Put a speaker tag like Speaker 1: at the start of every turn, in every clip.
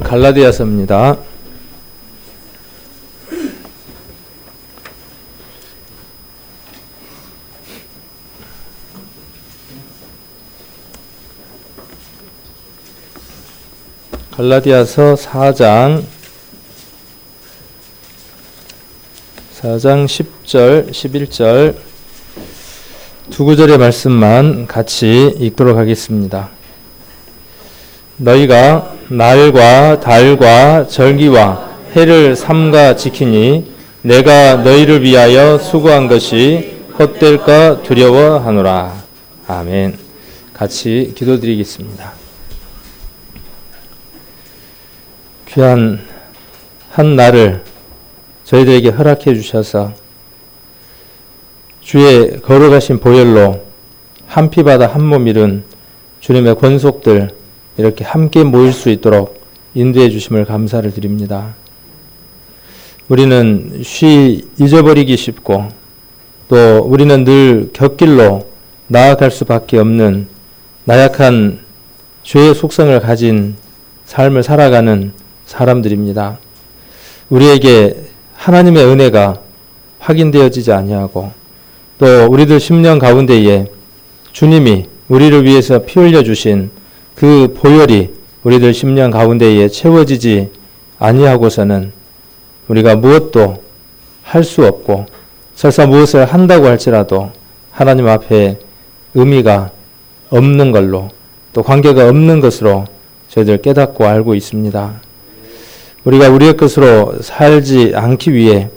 Speaker 1: 갈라디아서입니다. 갈라디아서 4장 10절, 11절 두 구절의 말씀만 같이 읽도록 하겠습니다. 너희가 날과 달과 절기와 해를 삼가 지키니 내가 너희를 위하여 수고한 것이 헛될까 두려워하노라. 아멘. 같이 기도드리겠습니다. 귀한 한 날을 저희들에게 허락해 주셔서 주의 거룩하신 보혈로 한 피바다 한 몸 이룬 주님의 권속들 이렇게 함께 모일 수 있도록 인도해 주심을 감사를 드립니다. 우리는 잊어버리기 쉽고 또 우리는 늘 곁길로 나아갈 수밖에 없는 나약한 죄의 속성을 가진 삶을 살아가는 사람들입니다. 우리에게 하나님의 은혜가 확인되어지지 아니하고 또 우리들 심령 가운데에 주님이 우리를 위해서 피 흘려 주신 그 보혈이 우리들 심령 가운데에 채워지지 아니하고서는 우리가 무엇도 할 수 없고 설사 무엇을 한다고 할지라도 하나님 앞에 의미가 없는 걸로 또 관계가 없는 것으로 저희들 깨닫고 알고 있습니다. 우리가 우리의 것으로 살지 않기 위해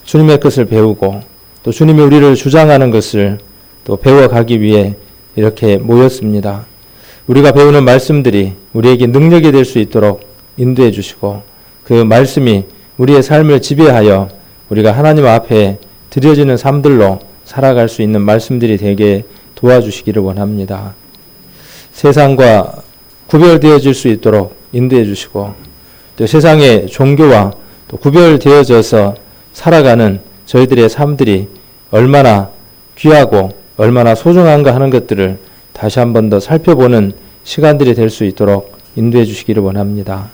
Speaker 1: 주님의 것을 배우고 또 주님이 우리를 주장하는 것을 또 배워가기 위해 이렇게 모였습니다. 우리가 배우는 말씀들이 우리에게 능력이 될 수 있도록 인도해 주시고 그 말씀이 우리의 삶을 지배하여 우리가 하나님 앞에 드려지는 삶들로 살아갈 수 있는 말씀들이 되게 도와주시기를 원합니다. 세상과 구별되어질 수 있도록 인도해 주시고 또 세상의 종교와 또 구별되어져서 살아가는 저희들의 삶들이 얼마나 귀하고 얼마나 소중한가 하는 것들을 다시 한 번 더 살펴보는 시간들이 될 수 있도록 인도해 주시기를 원합니다.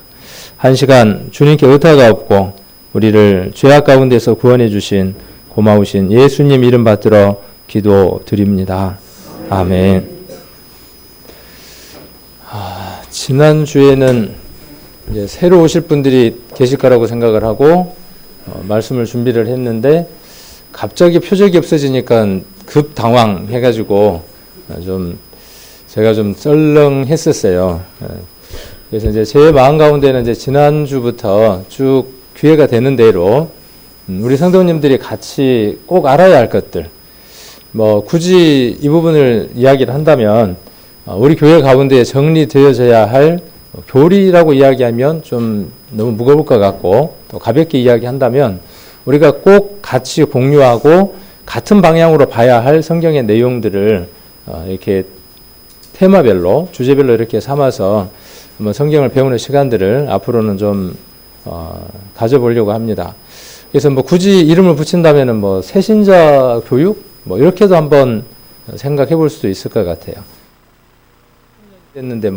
Speaker 1: 한 시간 주님께 의타가 없고 우리를 죄악 가운데서 구원해 주신 고마우신 예수님 이름 받들어 기도드립니다. 아멘. 지난주에는 이제 새로 오실 분들이 계실 거라고 생각을 하고 말씀을 준비를 했는데 갑자기 표적이 없어지니까 급 당황해가지고 제가 좀 썰렁했었어요. 그래서 이제 제 마음 가운데는 이제 지난주부터 쭉 기회가 되는 대로 우리 성도님들이 같이 꼭 알아야 할 것들, 굳이 이 부분을 이야기를 한다면 우리 교회 가운데 정리되어져야 할 교리라고 이야기하면 좀 너무 무거울 것 같고 또 가볍게 이야기한다면 우리가 꼭 같이 공유하고 같은 방향으로 봐야 할 성경의 내용들을 이렇게 테마별로 주제별로 이렇게 삼아서 한번 성경을 배우는 시간들을 앞으로는 좀 가져보려고 합니다. 그래서 굳이 이름을 붙인다면은 새신자 교육 이렇게도 한번 생각해 볼 수도 있을 것 같아요. 됐는데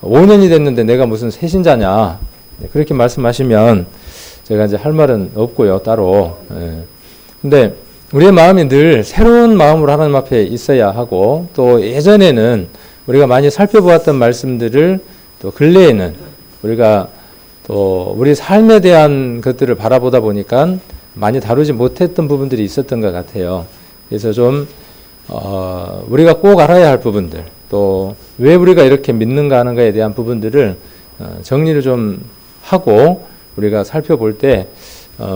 Speaker 1: 5년이 됐는데 내가 무슨 새신자냐 그렇게 말씀하시면 제가 이제 할 말은 없고요 따로. 근데 우리의 마음이 늘 새로운 마음으로 하나님 앞에 있어야 하고 또 예전에는 우리가 많이 살펴보았던 말씀들을 또 근래에는 우리가 또 우리 삶에 대한 것들을 바라보다 보니까 많이 다루지 못했던 부분들이 있었던 것 같아요. 그래서 좀 우리가 꼭 알아야 할 부분들 또 왜 우리가 이렇게 믿는가 하는 것에 대한 부분들을 정리를 좀 하고 우리가 살펴볼 때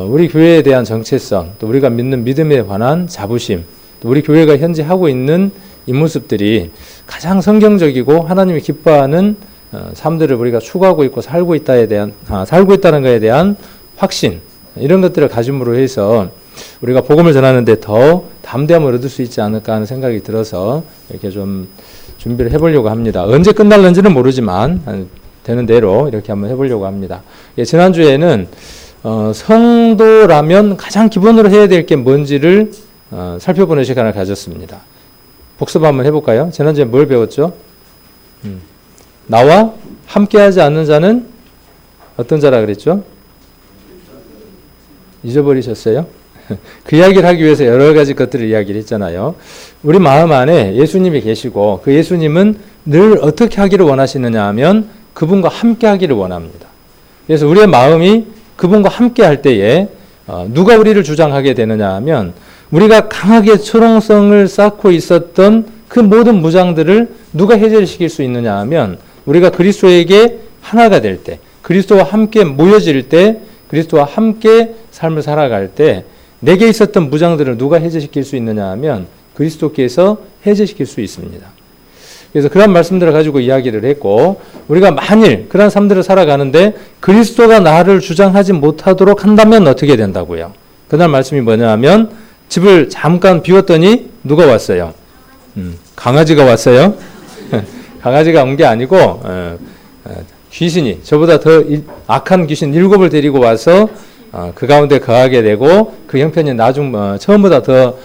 Speaker 1: 우리 교회에 대한 정체성 또 우리가 믿는 믿음에 관한 자부심 또 우리 교회가 현재 하고 있는 이 모습들이 가장 성경적이고 하나님이 기뻐하는 삶들을 우리가 추구하고 있고 살고 있다는 것에 대한 확신 이런 것들을 가짐으로 해서 우리가 복음을 전하는데 더 담대함을 얻을 수 있지 않을까 하는 생각이 들어서 이렇게 좀 준비를 해보려고 합니다. 언제 끝날는지는 모르지만 되는 대로 이렇게 한번 해보려고 합니다. 지난주에는 성도라면 가장 기본으로 해야 될 게 뭔지를 살펴보는 시간을 가졌습니다. 복습 한번 해볼까요? 지난주에 뭘 배웠죠? 나와 함께하지 않는 자는 어떤 자라 그랬죠? 잊어버리셨어요? 그 이야기를 하기 위해서 여러 가지 것들을 이야기를 했잖아요. 우리 마음 안에 예수님이 계시고 그 예수님은 늘 어떻게 하기를 원하시느냐 하면 그분과 함께 하기를 원합니다. 그래서 우리의 마음이 그분과 함께 할 때에 누가 우리를 주장하게 되느냐 하면 우리가 강하게 초롱성을 쌓고 있었던 그 모든 무장들을 누가 해제시킬 수 있느냐 하면 우리가 그리스도에게 하나가 될 때, 그리스도와 함께 모여질 때, 그리스도와 함께 삶을 살아갈 때 내게 있었던 무장들을 누가 해제시킬 수 있느냐 하면 그리스도께서 해제시킬 수 있습니다. 그래서 그런 말씀들을 가지고 이야기를 했고 우리가 만일 그런 삶들을 살아가는데 그리스도가 나를 주장하지 못하도록 한다면 어떻게 된다고요? 그날 말씀이 뭐냐 하면 집을 잠깐 비웠더니 누가 왔어요? 강아지가 왔어요? 강아지가 온 게 아니고 귀신이 저보다 더 악한 귀신 7을 데리고 와서 그 가운데 거하게 되고 그 형편이 처음보다 더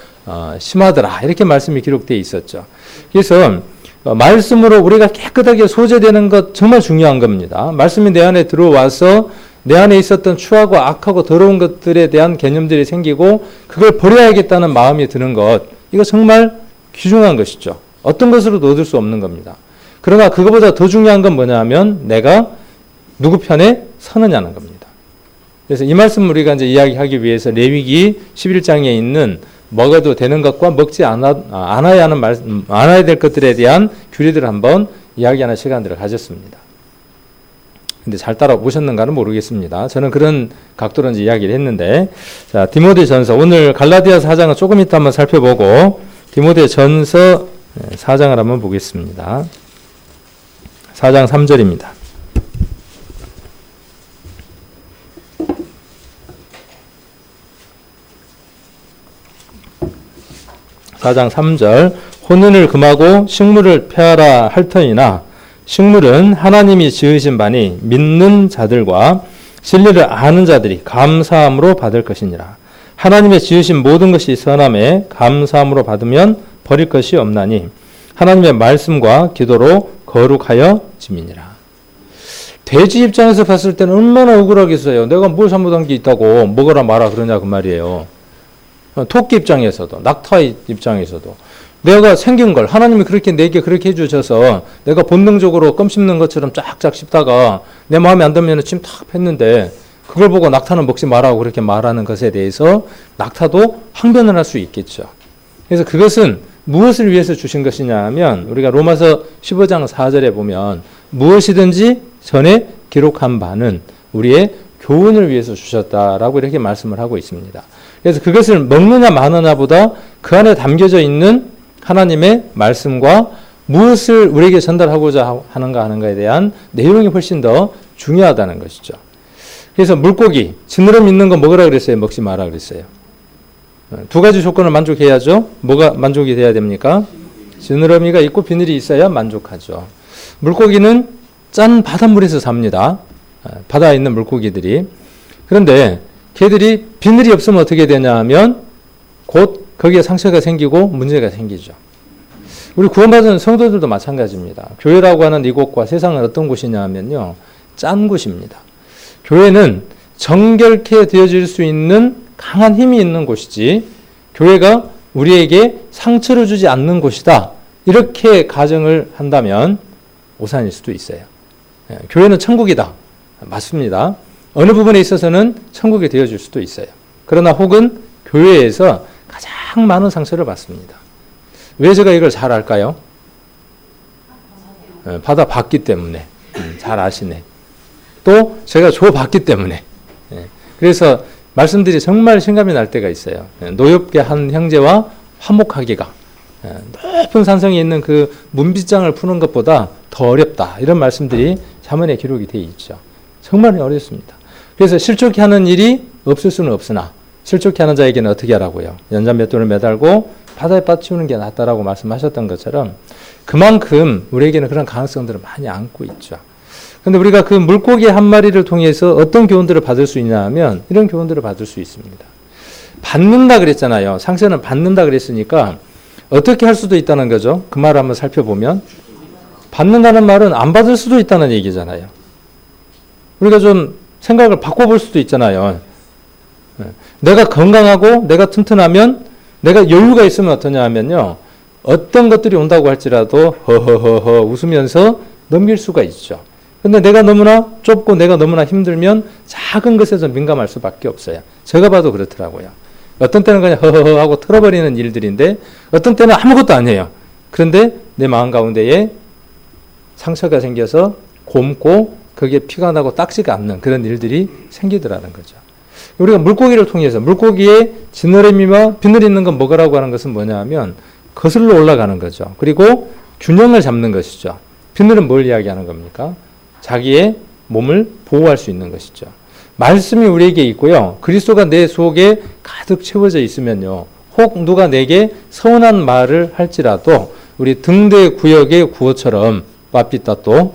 Speaker 1: 심하더라 이렇게 말씀이 기록되어 있었죠. 그래서 말씀으로 우리가 깨끗하게 소재되는 것 정말 중요한 겁니다. 말씀이 내 안에 들어와서 내 안에 있었던 추하고 악하고 더러운 것들에 대한 개념들이 생기고 그걸 버려야겠다는 마음이 드는 것 이거 정말 귀중한 것이죠. 어떤 것으로도 얻을 수 없는 겁니다. 그러나 그것보다 더 중요한 건 뭐냐 하면 내가 누구 편에 서느냐는 겁니다. 그래서 이 말씀 우리가 이제 이야기하기 위해서 레위기 11장에 있는 먹어도 되는 것과 먹지 않아야 될 것들에 대한 규례들을 한번 이야기하는 시간들을 가졌습니다. 근데 잘 따라오셨는가는 모르겠습니다. 저는 그런 각도로 이제 이야기를 했는데, 자, 디모데전서, 오늘 갈라디아서 4장은 조금 이따 한번 살펴보고, 디모데전서 4장을 한번 보겠습니다. 4장 3절입니다. (4장 3절) 혼인을 금하고 식물을 폐하라 할 터이나 식물은 하나님이 지으신 바니 믿는 자들과 진리를 아는 자들이 감사함으로 받을 것이니라. 하나님의 지으신 모든 것이 선함에 감사함으로 받으면 버릴 것이 없나니 하나님의 말씀과 기도로 거룩하여 지미니라. 돼지 입장에서 봤을 때는 얼마나 억울하겠어요. 내가 뭘 잘못한 게 있다고 먹어라 마라 그러냐 그 말이에요. 토끼 입장에서도 낙타 입장에서도 내가 생긴 걸 하나님이 그렇게 내게 그렇게 해주셔서 내가 본능적으로 껌 씹는 것처럼 쫙쫙 씹다가 내 마음에 안 들면 침 탁 팼는데 그걸 보고 낙타는 먹지 말라고 그렇게 말하는 것에 대해서 낙타도 항변을 할 수 있겠죠. 그래서 그것은 무엇을 위해서 주신 것이냐 하면 우리가 로마서 15장 4절에 보면 무엇이든지 전에 기록한 바는 우리의 교훈을 위해서 주셨다라고 이렇게 말씀을 하고 있습니다. 그래서 그것을 먹느냐 마느냐보다 그 안에 담겨져 있는 하나님의 말씀과 무엇을 우리에게 전달하고자 하는가 하는가에 대한 내용이 훨씬 더 중요하다는 것이죠. 그래서 물고기, 지느러미 있는 거 먹으라 그랬어요? 먹지 마라 그랬어요? 두 가지 조건을 만족해야죠. 뭐가 만족이 돼야 됩니까? 지느러미가 있고 비늘이 있어야 만족하죠. 물고기는 짠 바닷물에서 삽니다. 바다에 있는 물고기들이. 그런데 걔들이 비늘이 없으면 어떻게 되냐 하면 곧 거기에 상처가 생기고 문제가 생기죠. 우리 구원받은 성도들도 마찬가지입니다. 교회라고 하는 이곳과 세상은 어떤 곳이냐 하면요. 짠 곳입니다. 교회는 정결케 되어질 수 있는 강한 힘이 있는 곳이지 교회가 우리에게 상처를 주지 않는 곳이다. 이렇게 가정을 한다면 오산일 수도 있어요. 교회는 천국이다. 맞습니다. 어느 부분에 있어서는 천국이 되어줄 수도 있어요. 그러나 혹은 교회에서 가장 많은 상처를 받습니다. 왜 제가 이걸 잘 알까요? 받아봤기 때문에. 잘 아시네. 또 제가 줘봤기 때문에. 그래서 말씀들이 정말 실감이 날 때가 있어요. 노엽게 한 형제와 화목하기가 높은 산성에 있는 그 문빗장을 푸는 것보다 더 어렵다. 이런 말씀들이 잠언에 기록이 되어 있죠. 정말 어렵습니다. 그래서 실족히 하는 일이 없을 수는 없으나 실족히 하는 자에게는 어떻게 하라고요? 연장 맷돌을 매달고 바다에 빠뜨리는 게 낫다라고 말씀하셨던 것처럼 그만큼 우리에게는 그런 가능성들을 많이 안고 있죠. 그런데 우리가 그 물고기 한 마리를 통해서 어떤 교훈들을 받을 수 있냐 하면 이런 교훈들을 받을 수 있습니다. 받는다 그랬잖아요. 상처는 받는다 그랬으니까 어떻게 할 수도 있다는 거죠. 그 말을 한번 살펴보면 받는다는 말은 안 받을 수도 있다는 얘기잖아요. 우리가 좀 생각을 바꿔볼 수도 있잖아요. 내가 건강하고 내가 튼튼하면 내가 여유가 있으면 어떠냐 하면요. 어떤 것들이 온다고 할지라도 허허허허 웃으면서 넘길 수가 있죠. 근데 내가 너무나 좁고 내가 너무나 힘들면 작은 것에서 민감할 수밖에 없어요. 제가 봐도 그렇더라고요. 어떤 때는 그냥 허허허 하고 털어버리는 일들인데 어떤 때는 아무것도 아니에요. 그런데 내 마음 가운데에 상처가 생겨서 곪고 그게 피가 나고 닦지가 않는 그런 일들이 생기더라는 거죠. 우리가 물고기를 통해서 물고기의 지느러미와 비늘 있는 건 먹으라고 하는 것은 뭐냐 하면 거슬러 올라가는 거죠. 그리고 균형을 잡는 것이죠. 비늘은 뭘 이야기하는 겁니까? 자기의 몸을 보호할 수 있는 것이죠. 말씀이 우리에게 있고요. 그리스도가 내 속에 가득 채워져 있으면요. 혹 누가 내게 서운한 말을 할지라도 우리 등대 구역의 구호처럼 빠삐따또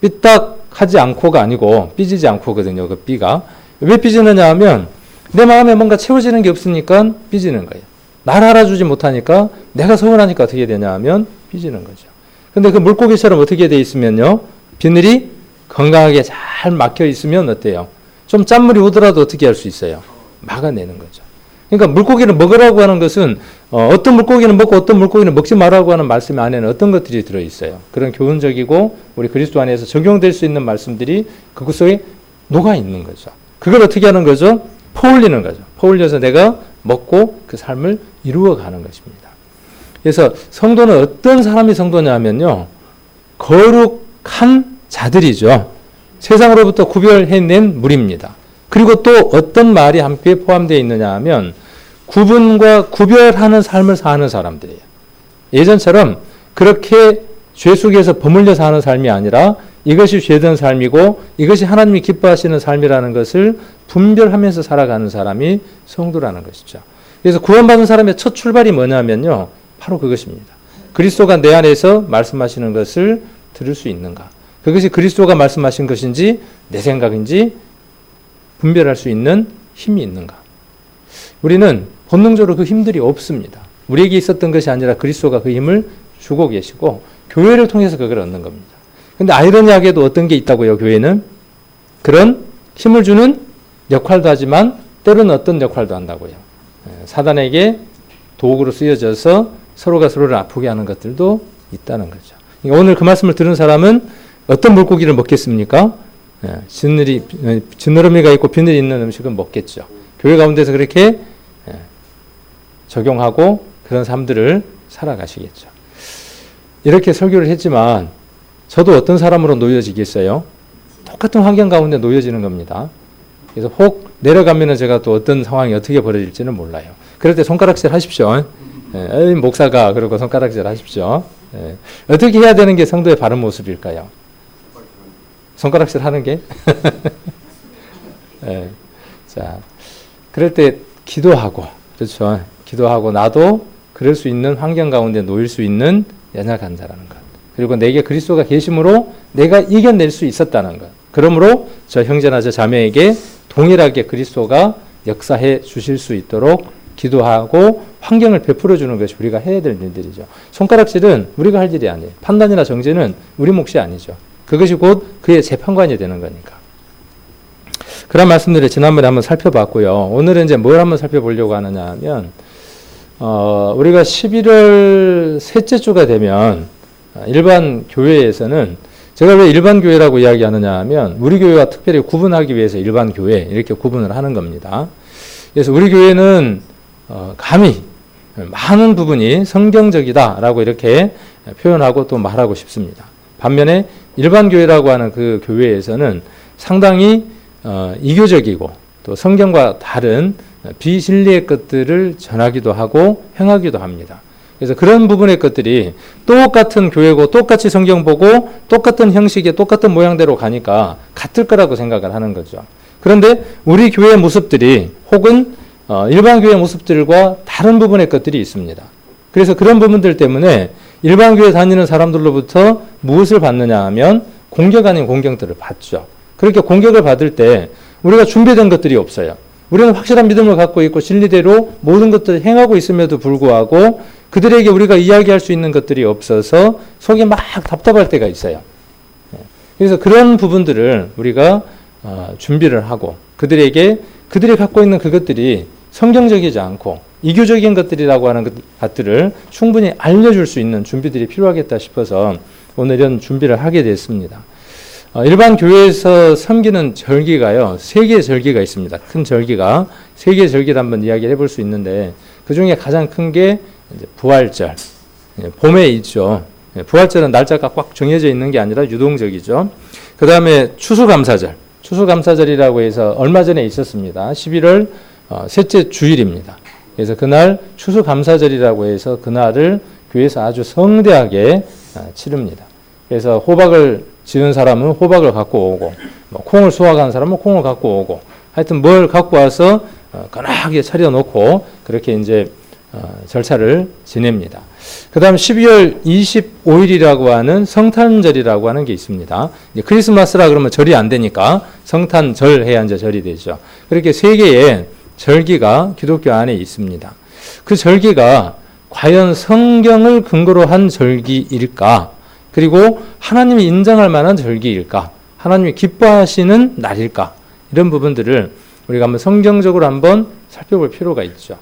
Speaker 1: 삐딱하지 않고가 아니고 삐지지 않고거든요. 그 삐가. 왜 삐지느냐 하면 내 마음에 뭔가 채워지는 게 없으니까 삐지는 거예요. 나를 알아주지 못하니까 내가 서운하니까 어떻게 되냐 하면 삐지는 거죠. 근데 그 물고기처럼 어떻게 돼 있으면요. 비늘이 건강하게 잘 막혀 있으면 어때요? 좀 짠물이 오더라도 어떻게 할 수 있어요? 막아내는 거죠. 그러니까 물고기를 먹으라고 하는 것은 어떤 물고기는 먹고 어떤 물고기는 먹지 말라고 하는 말씀 안에는 어떤 것들이 들어있어요. 그런 교훈적이고 우리 그리스도 안에서 적용될 수 있는 말씀들이 그것 속에 녹아 있는 거죠. 그걸 어떻게 하는 거죠? 퍼올리는 거죠. 퍼올려서 내가 먹고 그 삶을 이루어가는 것입니다. 그래서 성도는 어떤 사람이 성도냐 하면요. 거룩한 자들이죠. 세상으로부터 구별해낸 무리입니다. 그리고 또 어떤 말이 함께 포함되어 있느냐 하면 구분과 구별하는 삶을 사는 사람들이에요. 예전처럼 그렇게 죄 속에서 버물려 사는 삶이 아니라 이것이 죄된 삶이고 이것이 하나님이 기뻐하시는 삶이라는 것을 분별하면서 살아가는 사람이 성도라는 것이죠. 그래서 구원받은 사람의 첫 출발이 뭐냐면요. 바로 그것입니다. 그리스도가 내 안에서 말씀하시는 것을 들을 수 있는가. 그것이 그리스도가 말씀하신 것인지 내 생각인지 분별할 수 있는 힘이 있는가. 우리는 본능적으로 그 힘들이 없습니다. 우리에게 있었던 것이 아니라 그리스도가 그 힘을 주고 계시고 교회를 통해서 그걸 얻는 겁니다. 근데 아이러니하게도 어떤 게 있다고요, 교회는? 그런 힘을 주는 역할도 하지만 때로는 어떤 역할도 한다고요. 사단에게 도구로 쓰여져서 서로가 서로를 아프게 하는 것들도 있다는 거죠. 그러니까 오늘 그 말씀을 들은 사람은 어떤 물고기를 먹겠습니까? 지느러미가 있고 비늘이 있는 음식은 먹겠죠. 교회 가운데서 그렇게 적용하고 그런 삶들을 살아가시겠죠. 이렇게 설교를 했지만 저도 어떤 사람으로 놓여지겠어요? 똑같은 환경 가운데 놓여지는 겁니다. 그래서 혹 내려가면은 제가 또 어떤 상황이 어떻게 벌어질지는 몰라요. 그럴 때 손가락질 하십시오. 목사가 그러고 손가락질 하십시오. 어떻게 해야 되는 게 성도의 바른 모습일까요? 손가락질 하는 게? 자, 그럴 때 기도하고, 그렇죠. 기도하고 나도 그럴 수 있는 환경 가운데 놓일 수 있는 연약한 자라는 것. 그리고 내게 그리스도가 계심으로 내가 이겨낼 수 있었다는 것. 그러므로 저 형제나 저 자매에게 동일하게 그리스도가 역사해 주실 수 있도록 기도하고 환경을 베풀어 주는 것이 우리가 해야 될 일들이죠. 손가락질은 우리가 할 일이 아니에요. 판단이나 정죄는 우리 몫이 아니죠. 그것이 곧 그의 재판관이 되는 거니까. 그런 말씀들을 지난번에 한번 살펴봤고요. 오늘은 이제 뭘 한번 살펴보려고 하느냐 하면 우리가 11월 셋째 주가 되면 일반 교회에서는 제가 왜 일반 교회라고 이야기하느냐 하면 우리 교회와 특별히 구분하기 위해서 일반 교회 이렇게 구분을 하는 겁니다. 그래서 우리 교회는 감히 많은 부분이 성경적이다라고 이렇게 표현하고 또 말하고 싶습니다. 반면에 일반 교회라고 하는 그 교회에서는 상당히 이교적이고 또 성경과 다른 비진리의 것들을 전하기도 하고 행하기도 합니다. 그래서 그런 부분의 것들이 똑같은 교회고 똑같이 성경 보고 똑같은 형식의 똑같은 모양대로 가니까 같을 거라고 생각을 하는 거죠. 그런데 우리 교회의 모습들이 혹은 일반 교회 모습들과 다른 부분의 것들이 있습니다. 그래서 그런 부분들 때문에 일반 교회 다니는 사람들로부터 무엇을 받느냐 하면 공격 아닌 공격들을 받죠. 그렇게 공격을 받을 때 우리가 준비된 것들이 없어요. 우리는 확실한 믿음을 갖고 있고 진리대로 모든 것들을 행하고 있음에도 불구하고 그들에게 우리가 이야기할 수 있는 것들이 없어서 속이 막 답답할 때가 있어요. 그래서 그런 부분들을 우리가 준비를 하고 그들이 갖고 있는 그것들이 성경적이지 않고 이교적인 것들이라고 하는 것들을 충분히 알려줄 수 있는 준비들이 필요하겠다 싶어서 오늘 이런 준비를 하게 됐습니다. 일반 교회에서 섬기는 절기가요, 3개의 절기가 있습니다. 큰 절기가 3개의 절기를 한번 이야기를 해볼 수 있는데 그 중에 가장 큰 게 부활절, 봄에 있죠. 부활절은 날짜가 꽉 정해져 있는 게 아니라 유동적이죠. 그 다음에 추수감사절, 추수감사절이라고 해서 얼마 전에 있었습니다. 11월 셋째 주일입니다. 그래서 그날 추수감사절이라고 해서 그날을 교회에서 아주 성대하게 치릅니다. 그래서 호박을 지은 사람은 호박을 갖고 오고, 콩을 수확한 사람은 콩을 갖고 오고, 하여튼 뭘 갖고 와서 거나하게 차려놓고 그렇게 이제 절차를 지냅니다. 그 다음 12월 25일이라고 하는 성탄절이라고 하는 게 있습니다. 이제 크리스마스라 그러면 절이 안 되니까 성탄절 해야 이제 절이 되죠. 그렇게 3개의 절기가 기독교 안에 있습니다. 그 절기가 과연 성경을 근거로 한 절기일까? 그리고 하나님이 인정할 만한 절기일까? 하나님이 기뻐하시는 날일까? 이런 부분들을 우리가 한번 성경적으로 한번 살펴볼 필요가 있죠.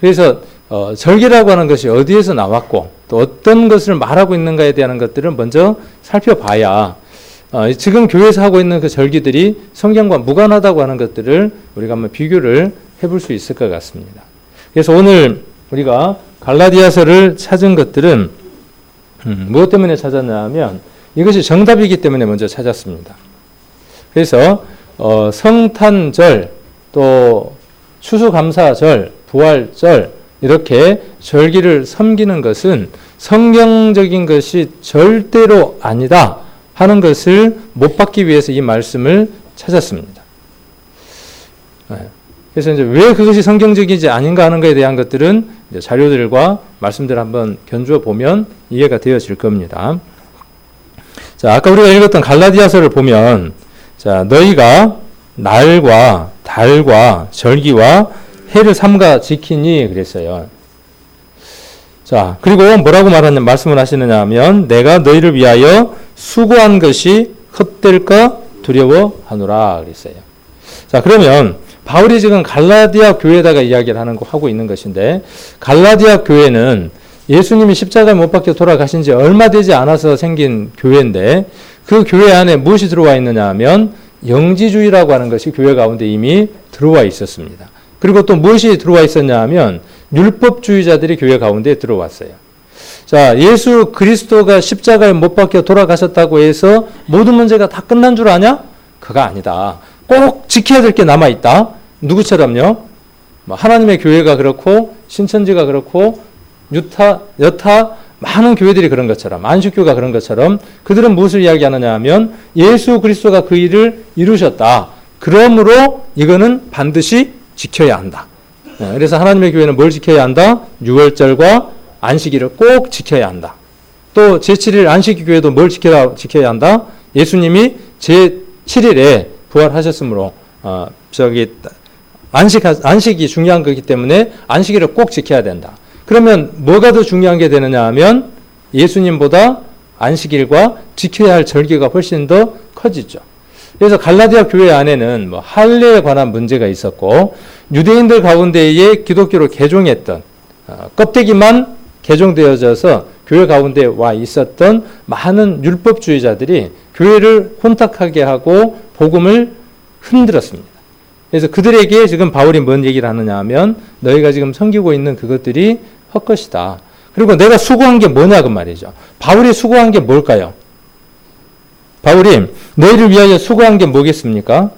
Speaker 1: 그래서 절기라고 하는 것이 어디에서 나왔고 또 어떤 것을 말하고 있는가에 대한 것들을 먼저 살펴봐야 지금 교회에서 하고 있는 그 절기들이 성경과 무관하다고 하는 것들을 우리가 한번 비교를 해볼 수 있을 것 같습니다. 그래서 오늘 우리가 갈라디아서를 찾은 것들은 무엇 때문에 찾았냐 하면 이것이 정답이기 때문에 먼저 찾았습니다. 그래서 성탄절, 또 추수감사절, 부활절 이렇게 절기를 섬기는 것은 성경적인 것이 절대로 아니다 하는 것을 못 받기 위해서 이 말씀을 찾았습니다. 그래서 이제 왜 그것이 성경적이지 아닌가 하는 것에 대한 것들은 이제 자료들과 말씀들을 한번 견주어 보면 이해가 되어질 겁니다. 자, 아까 우리가 읽었던 갈라디아서를 보면, 자, 너희가 날과 달과 절기와 해를 삼가 지키니 그랬어요. 자, 그리고 뭐라고 말씀을 하시느냐 하면 내가 너희를 위하여 수고한 것이 헛될까 두려워하노라 그랬어요. 자, 그러면 바울이 지금 갈라디아 교회에다가 이야기를 하고 있는 것인데, 갈라디아 교회는 예수님이 십자가에 못 박혀 돌아가신 지 얼마 되지 않아서 생긴 교회인데 그 교회 안에 무엇이 들어와 있느냐 하면 영지주의라고 하는 것이 교회 가운데 이미 들어와 있었습니다. 그리고 또 무엇이 들어와 있었냐 하면 율법주의자들이 교회 가운데 들어왔어요. 자, 예수 그리스도가 십자가에 못 박혀 돌아가셨다고 해서 모든 문제가 다 끝난 줄 아냐? 그가 아니다. 꼭 지켜야 될 게 남아있다. 누구처럼요? 하나님의 교회가 그렇고 신천지가 그렇고 여타 많은 교회들이 그런 것처럼, 안식교가 그런 것처럼 그들은 무엇을 이야기하느냐 하면 예수 그리스도가 그 일을 이루셨다. 그러므로 이거는 반드시 지켜야 한다. 그래서 하나님의 교회는 뭘 지켜야 한다? 유월절과 안식일을 꼭 지켜야 한다. 또 제7일 안식일 교회도 뭘 지켜야 한다? 예수님이 제7일에 부활하셨으므로 안식이 중요한 거기 때문에 안식일을 꼭 지켜야 된다. 그러면 뭐가 더 중요한 게 되느냐 하면 예수님보다 안식일과 지켜야 할 절기가 훨씬 더 커지죠. 그래서 갈라디아 교회 안에는 할례에 관한 문제가 있었고 유대인들 가운데에 기독교로 개종했던 껍데기만 개종되어져서 교회 가운데 와 있었던 많은 율법주의자들이 교회를 혼탁하게 하고 복음을 흔들었습니다. 그래서 그들에게 지금 바울이 뭔 얘기를 하느냐 하면 너희가 지금 섬기고 있는 그것들이 헛것이다. 그리고 내가 수고한 게 뭐냐 그 말이죠. 바울이 수고한 게 뭘까요? 바울이 너희를 위하여 수고한 게 뭐겠습니까?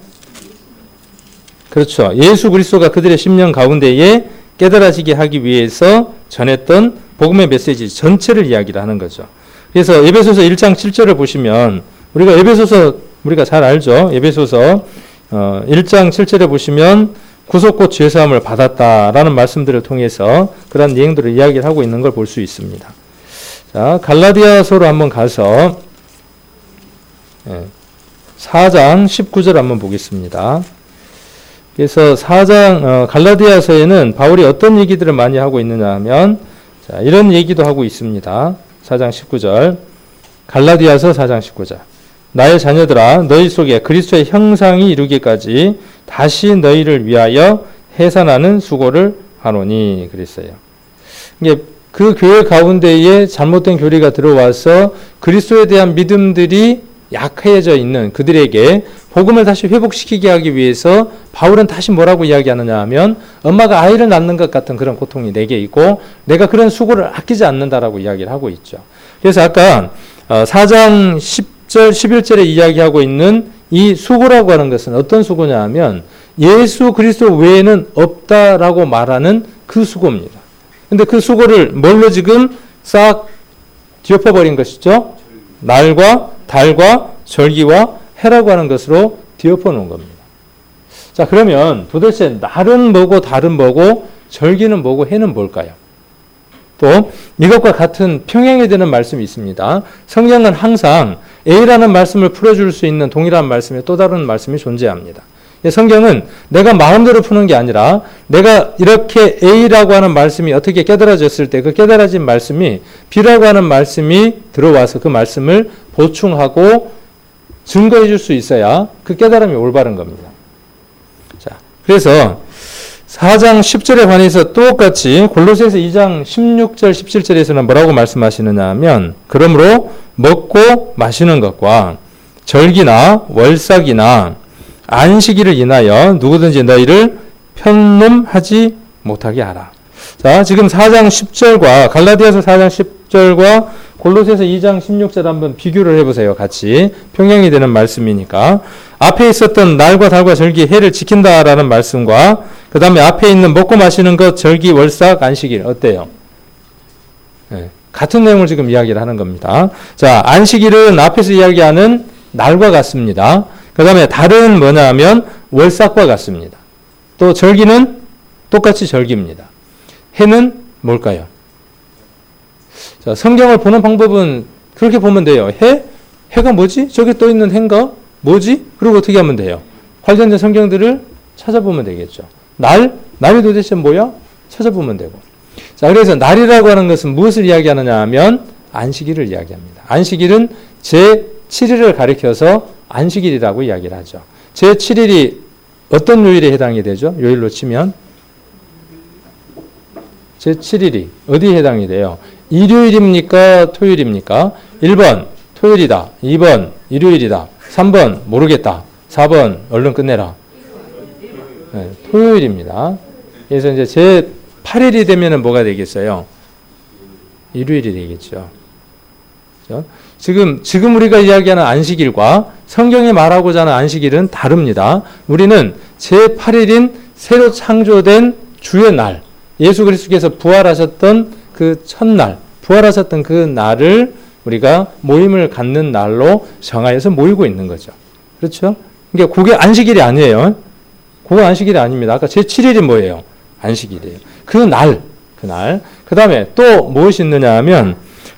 Speaker 1: 그렇죠. 예수 그리스도가 그들의 심령 가운데에 깨달아지게 하기 위해서 전했던 복음의 메시지 전체를 이야기를 하는 거죠. 그래서 에베소서 1장 7절을 보시면 우리가 잘 알죠. 에베소서 1장 7절에 보시면 구속곧 죄사함을 받았다라는 말씀들을 통해서 그런 내용들을 이야기를 하고 있는 걸 볼 수 있습니다. 자, 갈라디아서로 한번 가서 4장 19절 한번 보겠습니다. 그래서 4장 갈라디아서에는 바울이 어떤 얘기들을 많이 하고 있느냐 하면 자, 이런 얘기도 하고 있습니다. 4장 19절 갈라디아서 4장 19절 나의 자녀들아 너희 속에 그리스도의 형상이 이루기까지 다시 너희를 위하여 해산하는 수고를 하노니 그랬어요. 이게 그 교회 가운데에 잘못된 교리가 들어와서 그리스도에 대한 믿음들이 약해져 있는 그들에게 복음을 다시 회복시키게 하기 위해서 바울은 다시 뭐라고 이야기하느냐 하면 엄마가 아이를 낳는 것 같은 그런 고통이 내게 있고 내가 그런 수고를 아끼지 않는다라고 이야기를 하고 있죠. 그래서 아까 4장 10절 11절에 이야기하고 있는 이 수고라고 하는 것은 어떤 수고냐 하면 예수 그리스도 외에는 없다라고 말하는 그 수고입니다. 근데 그 수고를 뭘로 지금 싹 뒤엎어버린 것이죠. 날과 달과 절기와 해라고 하는 것으로 뒤엎어 놓은 겁니다. 자, 그러면 도대체 날은 뭐고 달은 뭐고 절기는 뭐고 해는 뭘까요? 또 이것과 같은 평행이 되는 말씀이 있습니다. 성경은 항상 A라는 말씀을 풀어줄 수 있는 동일한 말씀에 또 다른 말씀이 존재합니다. 성경은 내가 마음대로 푸는 게 아니라 내가 이렇게 A라고 하는 말씀이 어떻게 깨달아졌을 때 그 깨달아진 말씀이 B라고 하는 말씀이 들어와서 그 말씀을 보충하고 증거해 줄 수 있어야 그 깨달음이 올바른 겁니다. 자, 그래서 4장 10절에 관해서 똑같이 골로새서 2장 16절 17절에서는 뭐라고 말씀하시느냐 하면 그러므로 먹고 마시는 것과 절기나 월삭이나 안식일을 인하여 누구든지 너희를 편놈하지 못하게 하라. 자, 지금 4장 10절과 갈라디아서 4장 10절과 골로새서 2장 16절 한번 비교를 해보세요. 같이 평행이 되는 말씀이니까 앞에 있었던 날과 달과 절기 해를 지킨다라는 말씀과 그 다음에 앞에 있는 먹고 마시는 것 절기 월삭 안식일 어때요? 네, 같은 내용을 지금 이야기를 하는 겁니다. 자, 안식일은 앞에서 이야기하는 날과 같습니다. 그 다음에 달은 뭐냐 하면 월삭과 같습니다. 또 절기는 똑같이 절기입니다. 해는 뭘까요? 자, 성경을 보는 방법은 그렇게 보면 돼요. 해가 뭐지? 저기 떠 있는 해인가? 뭐지? 그리고 어떻게 하면 돼요? 관련된 성경들을 찾아보면 되겠죠. 날이 도대체 뭐야? 찾아보면 되고. 자, 그래서 날이라고 하는 것은 무엇을 이야기하느냐 하면 안식일을 이야기합니다. 안식일은 제7일을 가리켜서 안식일이라고 이야기를 하죠. 제7일이 어떤 요일에 해당이 되죠? 요일로 치면 제7일이 어디에 해당이 돼요? 일요일입니까? 토요일입니까? 1번 토요일이다. 2번 일요일이다. 3번 모르겠다. 4번 얼른 끝내라. 네, 토요일입니다. 그래서 이제 제8일이 되면은 뭐가 되겠어요? 일요일이 되겠죠. 그렇죠? 지금 우리가 이야기하는 안식일과 성경이 말하고자 하는 안식일은 다릅니다. 우리는 제8일인 새로 창조된 주의 날, 예수 그리스도께서 부활하셨던 그 첫날, 부활하셨던 그 날을 우리가 모임을 갖는 날로 정하여서 모이고 있는 거죠. 그렇죠? 그러니까 그게 안식일이 아니에요. 그거 안식일이 아닙니다. 아까 제7일이 뭐예요? 안식일이에요. 그 다음에 또 무엇이 있느냐 하면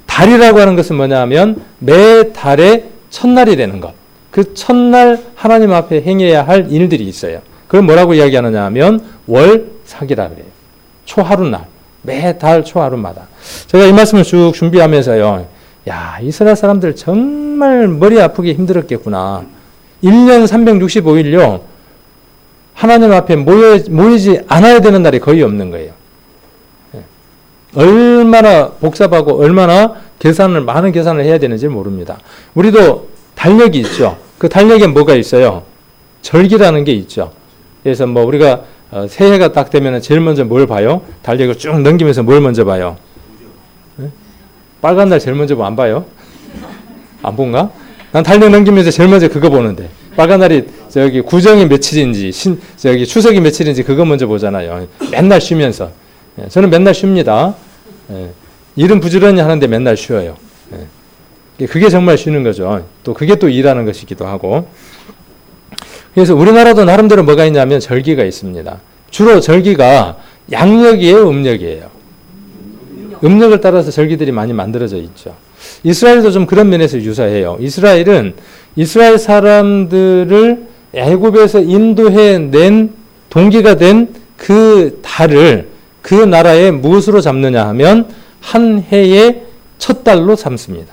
Speaker 1: 달이라고 하는 것은 뭐냐 하면 매 달의 첫날이 되는 것. 그 첫날 하나님 앞에 행해야 할 일들이 있어요. 그걸 뭐라고 이야기하느냐 하면 월삭이라 그래요. 초하루날. 매 달 초하루마다. 제가 이 말씀을 쭉 준비하면서요. 야, 이스라엘 사람들 정말 머리 아프게 힘들었겠구나. 1년 365일요. 하나님 앞에 모이지 않아야 되는 날이 거의 없는 거예요. 얼마나 복잡하고 얼마나 많은 계산을 해야 되는지 모릅니다. 우리도 달력이 있죠. 그 달력에 뭐가 있어요? 절기라는 게 있죠. 그래서 뭐 우리가 새해가 딱 되면 제일 먼저 뭘 봐요? 달력을 쭉 넘기면서 뭘 먼저 봐요? 네? 빨간 날 제일 먼저 안 봐요? 안 본가? 난 달력 넘기면서 제일 먼저 그거 보는데 빨간 날이 저기 구정이 며칠인지 추석이 며칠인지 그거 먼저 보잖아요. 맨날 쉬면서. 저는 맨날 쉽니다. 일은 부지런히 하는데 맨날 쉬어요. 그게 정말 쉬는 거죠. 또 그게 또 일하는 것이기도 하고. 그래서 우리나라도 나름대로 뭐가 있냐면 절기가 있습니다. 주로 절기가 양력이에요, 음력이에요? 음력을 따라서 절기들이 많이 만들어져 있죠. 이스라엘도 좀 그런 면에서 유사해요. 이스라엘은 이스라엘 사람들을 애굽에서 인도해 낸 동기가 된 그 달을 그 나라의 무엇으로 잡느냐 하면 한 해의 첫 달로 삼습니다.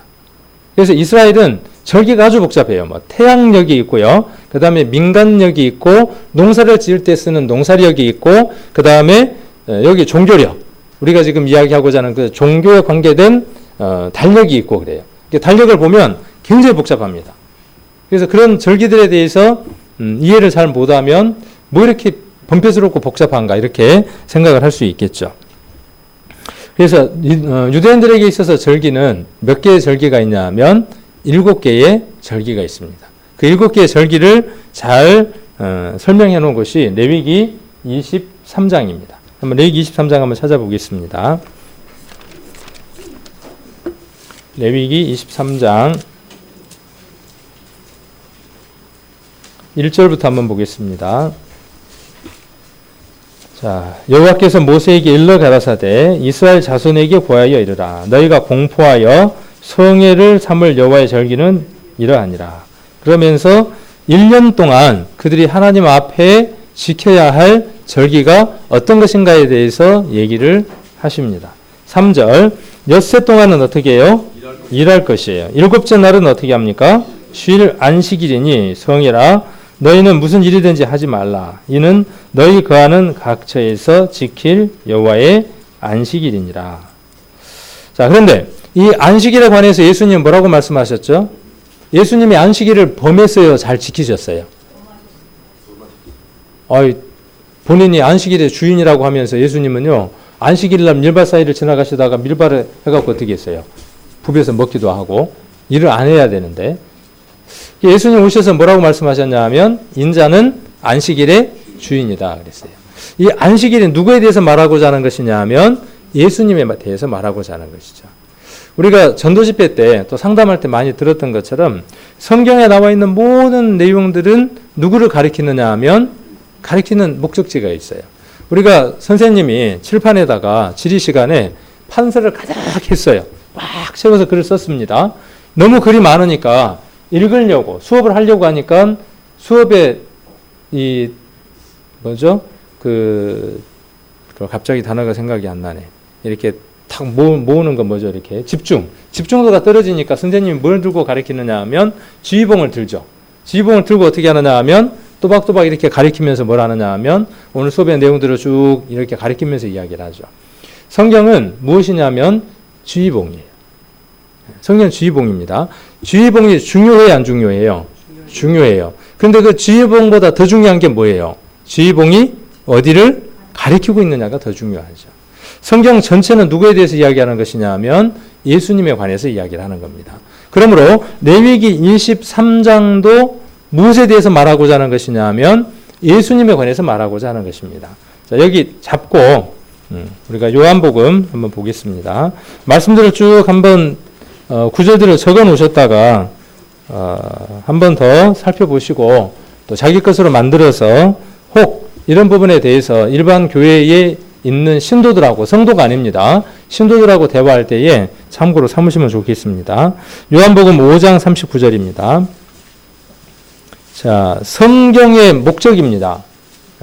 Speaker 1: 그래서 이스라엘은 절기가 아주 복잡해요. 뭐 태양력이 있고요. 그 다음에 민간력이 있고 농사를 지을 때 쓰는 농사력이 있고 그 다음에 여기 종교력. 우리가 지금 이야기하고자 하는 그 종교에 관계된 달력이 있고 그래요. 달력을 보면 굉장히 복잡합니다. 그래서 그런 절기들에 대해서 이해를 잘 못하면 뭐 이렇게 번편스럽고 복잡한가 이렇게 생각을 할 수 있겠죠. 그래서 유대인들에게 있어서 절기는 몇 개의 절기가 있냐 하면 7개의 절기가 있습니다. 그 7개의 절기를 잘 설명해 놓은 것이 레위기 23장입니다. 한번 레위기 23장 한번 찾아보겠습니다. 레위기 23장 1절부터 한번 보겠습니다. 자, 여호와께서 모세에게 일러 가라사대 이스라엘 자손에게 고하여 이르라. 너희가 공포하여 성회를 삼을 여호와의 절기는 이러하니라. 그러면서 1년 동안 그들이 하나님 앞에 지켜야 할 절기가 어떤 것인가에 대해서 얘기를 하십니다. 3절 엿새 동안은 어떻게 해요? 일할 것이에요. 7째 날은 어떻게 합니까? 쉴 안식일이니 성이라. 너희는 무슨 일이든지 하지 말라. 이는 너희 거하는 각처에서 지킬 여호와의 안식일이니라. 자, 그런데 이 안식일에 관해서 예수님 뭐라고 말씀하셨죠? 예수님이 안식일을 범했어요? 잘 지키셨어요? 본인이 안식일의 주인이라고 하면서 예수님은요, 안식일날 밀밭 사이를 지나가시다가 밀밭을 해갖고 어떻게 했어요? 부벼서 먹기도 하고, 일을 안 해야 되는데, 예수님 오셔서 뭐라고 말씀하셨냐 하면, 인자는 안식일의 주인이다 그랬어요. 이 안식일이 누구에 대해서 말하고자 하는 것이냐 하면, 예수님에 대해서 말하고자 하는 것이죠. 우리가 전도 집회 때 또 상담할 때 많이 들었던 것처럼 성경에 나와 있는 모든 내용들은 누구를 가리키느냐 하면 가리키는 목적지가 있어요. 우리가 선생님이 칠판에다가 지리 시간에 판서를 가득 했어요. 꽉 채워서 글을 썼습니다. 너무 글이 많으니까 읽으려고 수업을 하려고 하니까 수업에 갑자기 단어가 생각이 안 나네. 이렇게 탁 모으는 건 뭐죠? 이렇게 집중도가 떨어지니까 선생님이 뭘 들고 가르치느냐 하면 지휘봉을 들죠. 지휘봉을 들고 어떻게 하느냐 하면 또박또박 이렇게 가리키면서 뭘 하느냐 하면 오늘 수업의 내용들을 쭉 이렇게 가리키면서 이야기를 하죠. 성경은 무엇이냐면 지휘봉이에요. 성경은 지휘봉입니다. 지휘봉이 중요해요, 안 중요해요? 중요해요. 근데 그 지휘봉보다 더 중요한 게 뭐예요? 지휘봉이 어디를 가리키고 있느냐가 더 중요하죠. 성경 전체는 누구에 대해서 이야기하는 것이냐 하면 예수님에 관해서 이야기를 하는 겁니다. 그러므로 레위기 23장도 무엇에 대해서 말하고자 하는 것이냐 하면 예수님에 관해서 말하고자 하는 것입니다. 자, 여기 잡고 우리가 요한복음 한번 보겠습니다. 말씀들을 쭉 한번 구절들을 적어 놓으셨다가 한 번 더 살펴보시고 또 자기 것으로 만들어서 혹 이런 부분에 대해서 일반 교회에 있는 신도들하고 성도가 아닙니다. 신도들하고 대화할 때에 참고로 삼으시면 좋겠습니다. 요한복음 5장 39절입니다. 자, 성경의 목적입니다.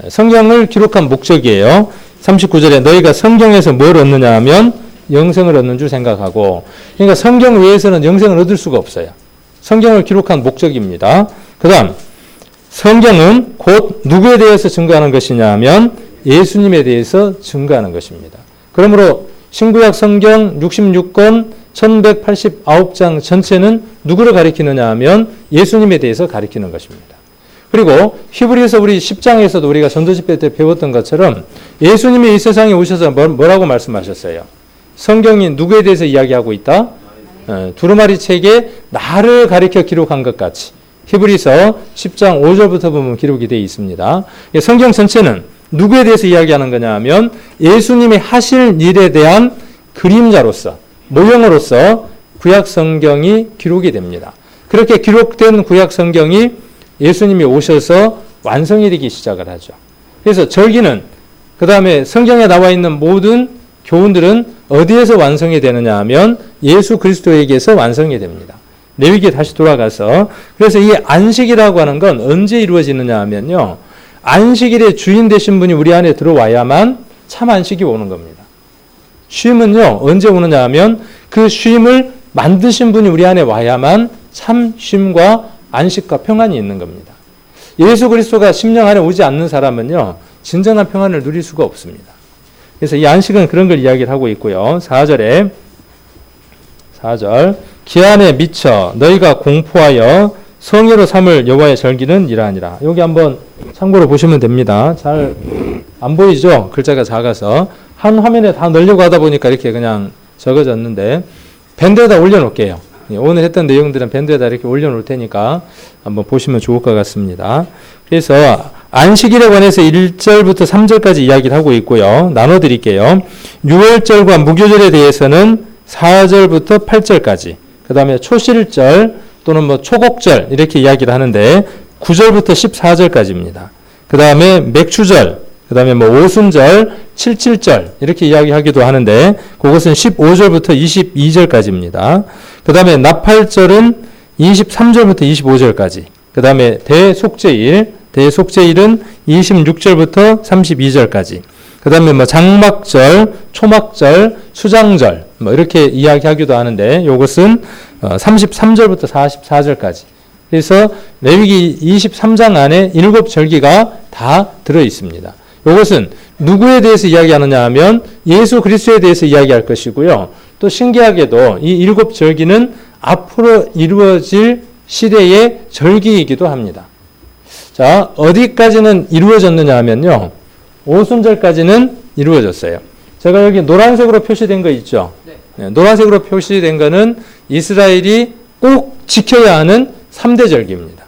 Speaker 1: 성경을 기록한 목적이에요. 39절에 너희가 성경에서 뭘 얻느냐 하면 영생을 얻는 줄 생각하고, 그러니까 성경 외에서는 영생을 얻을 수가 없어요. 성경을 기록한 목적입니다. 그 다음 성경은 곧 누구에 대해서 증거하는 것이냐 하면 예수님에 대해서 증거하는 것입니다. 그러므로 신구약 성경 66권 1189장 전체는 누구를 가리키느냐 하면 예수님에 대해서 가리키는 것입니다. 그리고 히브리서 우리 10장에서도 우리가 전도집회 때 배웠던 것처럼 예수님이 이 세상에 오셔서 뭐라고 말씀하셨어요? 성경이 누구에 대해서 이야기하고 있다? 두루마리 책에 나를 가리켜 기록한 것 같이 히브리서 10장 5절부터 보면 기록이 되어 있습니다. 성경 전체는 누구에 대해서 이야기하는 거냐 하면 예수님이 하실 일에 대한 그림자로서, 모형으로서 구약 성경이 기록이 됩니다. 그렇게 기록된 구약 성경이 예수님이 오셔서 완성이 되기 시작을 하죠. 그래서 절기는, 그 다음에 성경에 나와 있는 모든 교훈들은 어디에서 완성이 되느냐 하면 예수 그리스도에게서 완성이 됩니다. 레위기에 다시 돌아가서, 그래서 이 안식이라고 하는 건 언제 이루어지느냐 하면요, 안식일의 주인 되신 분이 우리 안에 들어와야만 참 안식이 오는 겁니다. 쉼은요, 언제 오느냐 하면 그 쉼을 만드신 분이 우리 안에 와야만 참 쉼과 안식과 평안이 있는 겁니다. 예수 그리스도가 심령 안에 오지 않는 사람은요, 진정한 평안을 누릴 수가 없습니다. 그래서 이 안식은 그런 걸 이야기를 하고 있고요. 4절 기한에 미쳐 너희가 공포하여 성의로 삼을 여호와의 절기는 이러하니라. 여기 한번 참고로 보시면 됩니다. 잘 안 보이죠? 글자가 작아서. 한 화면에 다 넣으려고 하다 보니까 이렇게 그냥 적어졌는데 밴드에다 올려놓을게요. 오늘 했던 내용들은 밴드에다 이렇게 올려놓을 테니까 한번 보시면 좋을 것 같습니다. 그래서 안식일에 관해서 1절부터 3절까지 이야기를 하고 있고요. 나눠드릴게요. 유월절과 무교절에 대해서는 4절부터 8절까지, 그 다음에 초실절 또는 뭐 초곡절 이렇게 이야기를 하는데 9절부터 14절까지입니다. 그 다음에 맥추절, 그 다음에 뭐 오순절, 77절 이렇게 이야기하기도 하는데 그것은 15절부터 22절까지입니다. 그 다음에 나팔절은 23절부터 25절까지, 그 다음에 대속죄일은 26절부터 32절까지, 그 다음에 뭐 장막절, 초막절, 수장절 뭐 이렇게 이야기하기도 하는데 이것은 33절부터 44절까지. 그래서 레위기 23장 안에 7절기가 다 들어 있습니다. 이것은 누구에 대해서 이야기하느냐 하면 예수 그리스도에 대해서 이야기할 것이고요. 또 신기하게도 이 7절기는 앞으로 이루어질 시대의 절기이기도 합니다. 자, 어디까지는 이루어졌느냐 하면요. 오순절까지는 이루어졌어요. 제가 여기 노란색으로 표시된 거 있죠? 네, 노란색으로 표시된 거는 이스라엘이 꼭 지켜야 하는 3대 절기입니다.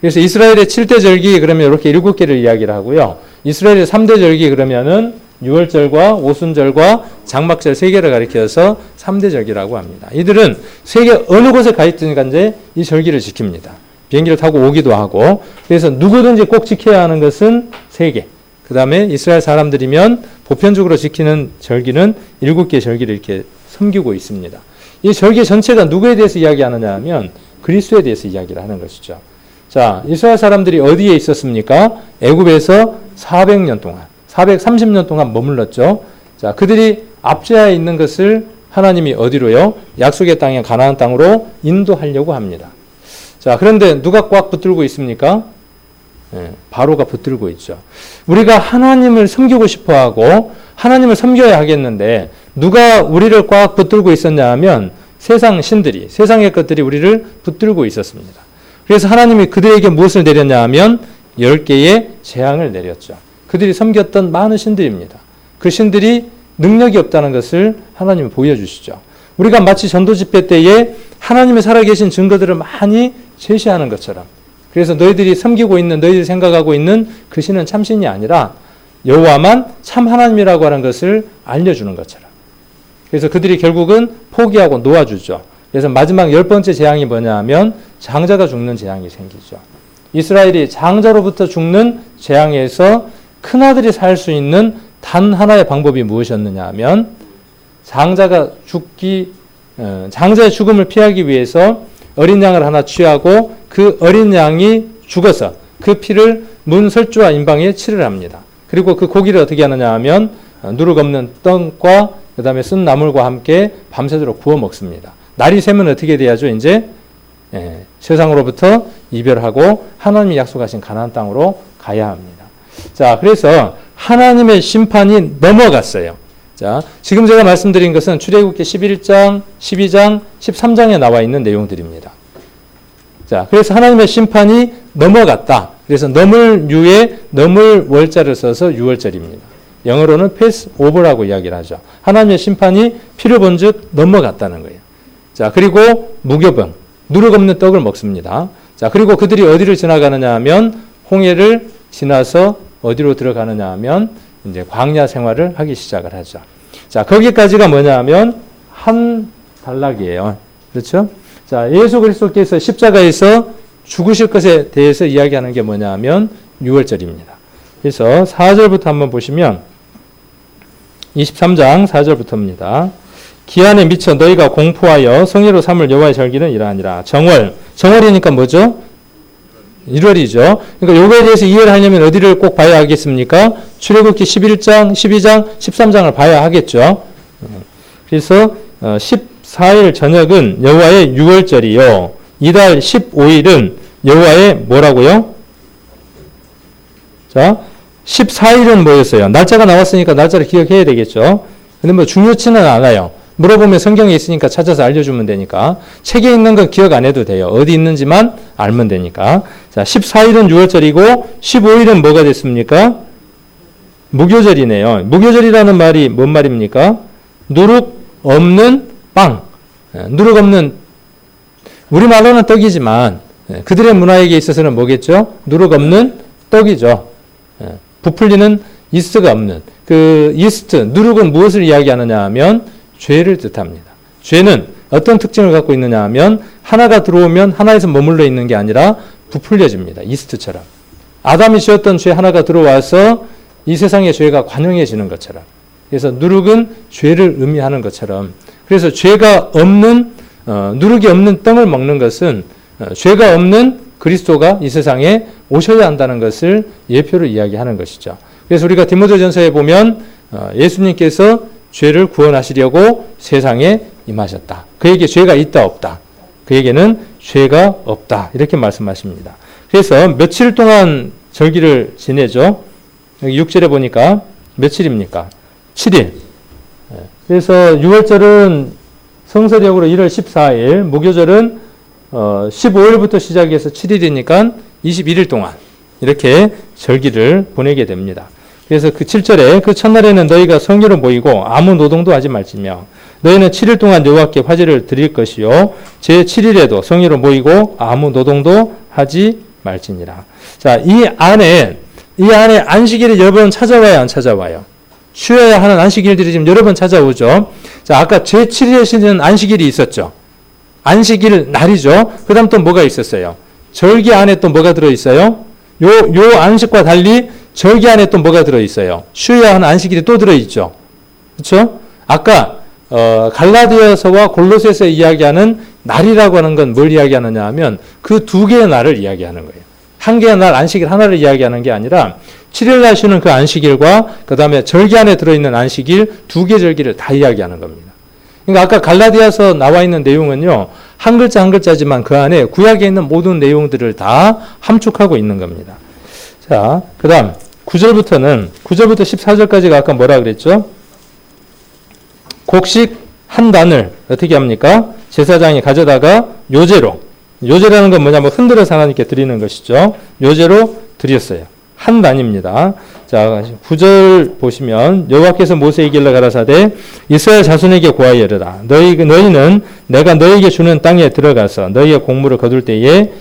Speaker 1: 그래서 이스라엘의 7대 절기 그러면 이렇게 7개를 이야기를 하고요. 이스라엘의 3대 절기 그러면은 유월절과 오순절과 장막절 3개를 가리켜서 3대 절기라고 합니다. 이들은 세계 어느 곳에 가 있든 간에 이 절기를 지킵니다. 비행기를 타고 오기도 하고, 그래서 누구든지 꼭 지켜야 하는 것은 3개. 그 다음에 이스라엘 사람들이면 보편적으로 지키는 절기는 7개의 절기를 이렇게 섬기고 있습니다. 이 절기 전체가 누구에 대해서 이야기하느냐 하면 그리스도에 대해서 이야기를 하는 것이죠. 자, 이스라엘 사람들이 어디에 있었습니까? 애굽에서 400년 동안, 430년 동안 머물렀죠. 자, 그들이 압제하에 있는 것을 하나님이 어디로요? 약속의 땅에 가나안 땅으로 인도하려고 합니다. 자, 그런데 누가 꽉 붙들고 있습니까? 바로가 붙들고 있죠. 우리가 하나님을 섬기고 싶어하고 하나님을 섬겨야 하겠는데 누가 우리를 꽉 붙들고 있었냐 하면 세상 신들이, 세상의 것들이 우리를 붙들고 있었습니다. 그래서 하나님이 그들에게 무엇을 내렸냐 하면 10개의 재앙을 내렸죠. 그들이 섬겼던 많은 신들입니다. 그 신들이 능력이 없다는 것을 하나님이 보여주시죠. 우리가 마치 전도 집회 때에 하나님이 살아계신 증거들을 많이 제시하는 것처럼, 그래서 너희들이 섬기고 있는, 너희들이 생각하고 있는 그 신은 참신이 아니라 여호와만 참 하나님이라고 하는 것을 알려주는 것처럼. 그래서 그들이 결국은 포기하고 놓아주죠. 그래서 마지막 10번째 재앙이 뭐냐 하면 장자가 죽는 재앙이 생기죠. 이스라엘이 장자로부터 죽는 재앙에서 큰아들이 살 수 있는 단 하나의 방법이 무엇이었느냐 하면 장자의 죽음을 피하기 위해서 어린 양을 하나 취하고 그 어린 양이 죽어서 그 피를 문 설주와 임방에 칠을 합니다. 그리고 그 고기를 어떻게 하느냐 하면 누룩 없는 떡과 그 다음에 쓴 나물과 함께 밤새도록 구워 먹습니다. 날이 새면 어떻게 돼야죠? 이제 세상으로부터 이별하고 하나님이 약속하신 가나안 땅으로 가야 합니다. 자, 그래서 하나님의 심판이 넘어갔어요. 자, 지금 제가 말씀드린 것은 출애굽기 11장, 12장, 13장에 나와 있는 내용들입니다. 자, 그래서 하나님의 심판이 넘어갔다. 그래서 넘을 유에 넘을 월자를 써서 유월절입니다. 영어로는 패스 오버라고 이야기를 하죠. 하나님의 심판이 피를 본즉 넘어갔다는 거예요. 자, 그리고 무교병, 누룩 없는 떡을 먹습니다. 자, 그리고 그들이 어디를 지나가느냐 하면 홍해를 지나서 어디로 들어가느냐 하면 이제 광야 생활을 하기 시작을 하죠. 자, 거기까지가 뭐냐 하면 한 단락이에요. 그렇죠? 자, 예수 그리스도께서 십자가에서 죽으실 것에 대해서 이야기하는 게 뭐냐 하면 유월절입니다. 그래서 4절부터 한번 보시면 23장 4절부터입니다. 기한에 미쳐 너희가 공포하여 성의로 삼을 여호와의 절기는 이러하니라. 정월이니까 뭐죠? 1월이죠. 그러니까 요거에 대해서 이해를 하려면 어디를 꼭 봐야 하겠습니까? 출애굽기 11장, 12장, 13장을 봐야 하겠죠. 그래서 14일 저녁은 여호와의 유월절이요. 이달 15일은 여호와의 뭐라고요? 자, 14일은 뭐였어요? 날짜가 나왔으니까 날짜를 기억해야 되겠죠. 근데 뭐 중요치는 않아요. 물어보면 성경에 있으니까 찾아서 알려주면 되니까. 책에 있는 건 기억 안 해도 돼요. 어디 있는지만 알면 되니까. 자, 14일은 6월절이고 15일은 뭐가 됐습니까? 무교절이네요. 무교절이라는 말이 뭔 말입니까? 누룩 없는 빵. 누룩 없는, 우리말로는 떡이지만 그들의 문화에게 있어서는 뭐겠죠? 누룩 없는 떡이죠. 부풀리는 이스트가 없는. 그 이스트, 누룩은 무엇을 이야기하느냐 하면 죄를 뜻합니다. 죄는 어떤 특징을 갖고 있느냐 하면 하나가 들어오면 하나에서 머물러 있는 게 아니라 부풀려집니다. 이스트처럼. 아담이 지었던 죄 하나가 들어와서 이 세상의 죄가 관영해지는 것처럼. 그래서 누룩은 죄를 의미하는 것처럼. 그래서 죄가 없는, 누룩이 없는 떡을 먹는 것은 죄가 없는 그리스도가 이 세상에 오셔야 한다는 것을 예표로 이야기하는 것이죠. 그래서 우리가 디모데전서에 보면 예수님께서 죄를 구원하시려고 세상에 임하셨다. 그에게 죄가 있다 없다. 그에게는 죄가 없다. 이렇게 말씀하십니다. 그래서 며칠 동안 절기를 지내죠. 여기 6절에 보니까 며칠입니까? 7일. 그래서 6월절은 성서력으로 1월 14일, 무교절은 15일부터 시작해서 7일이니까 21일 동안 이렇게 절기를 보내게 됩니다. 그래서 그 7절에 그 첫날에는 너희가 성회로 모이고 아무 노동도 하지 말지며 너희는 7일 동안 여호와께 화제를 드릴 것이요 제 7일에도 성회로 모이고 아무 노동도 하지 말지니라. 자, 이 안에 안식일이 여러 번 찾아와요, 안 찾아와요? 쉬어야 하는 안식일들이 지금 여러 번 찾아오죠. 자, 아까 제 7일에 쉬는 안식일이 있었죠. 안식일 날이죠. 그 다음 또 뭐가 있었어요? 절기 안에 또 뭐가 들어있어요? 요 안식과 달리 절기 안에 또 뭐가 들어있어요? 쉬어야 하는 안식일이 또 들어있죠. 그렇죠? 아까 갈라디아서와 골로새서 이야기하는 날이라고 하는 건 뭘 이야기하느냐 하면 그 두 개의 날을 이야기하는 거예요. 한 개의 날 안식일 하나를 이야기하는 게 아니라 7일 날 쉬는 그 안식일과 그 다음에 절기 안에 들어있는 안식일 두 개 절기를 다 이야기하는 겁니다. 그러니까 아까 갈라디아서 나와 있는 내용은요. 한 글자 한 글자지만 그 안에 구약에 있는 모든 내용들을 다 함축하고 있는 겁니다. 자, 그 다음 9절부터 14절까지가 아까 뭐라 그랬죠? 곡식 한 단을 어떻게 합니까? 제사장이 가져다가 요제라는 건 뭐냐면 흔들어서 하나님께 드리는 것이죠. 요제로 드렸어요. 한 단입니다. 자, 9절 보시면 여호와께서 모세에게 일러 가라사대 이스라엘 자손에게 고하여 이르라 너희는 내가 너희에게 주는 땅에 들어가서 너희의 곡물을 거둘 때에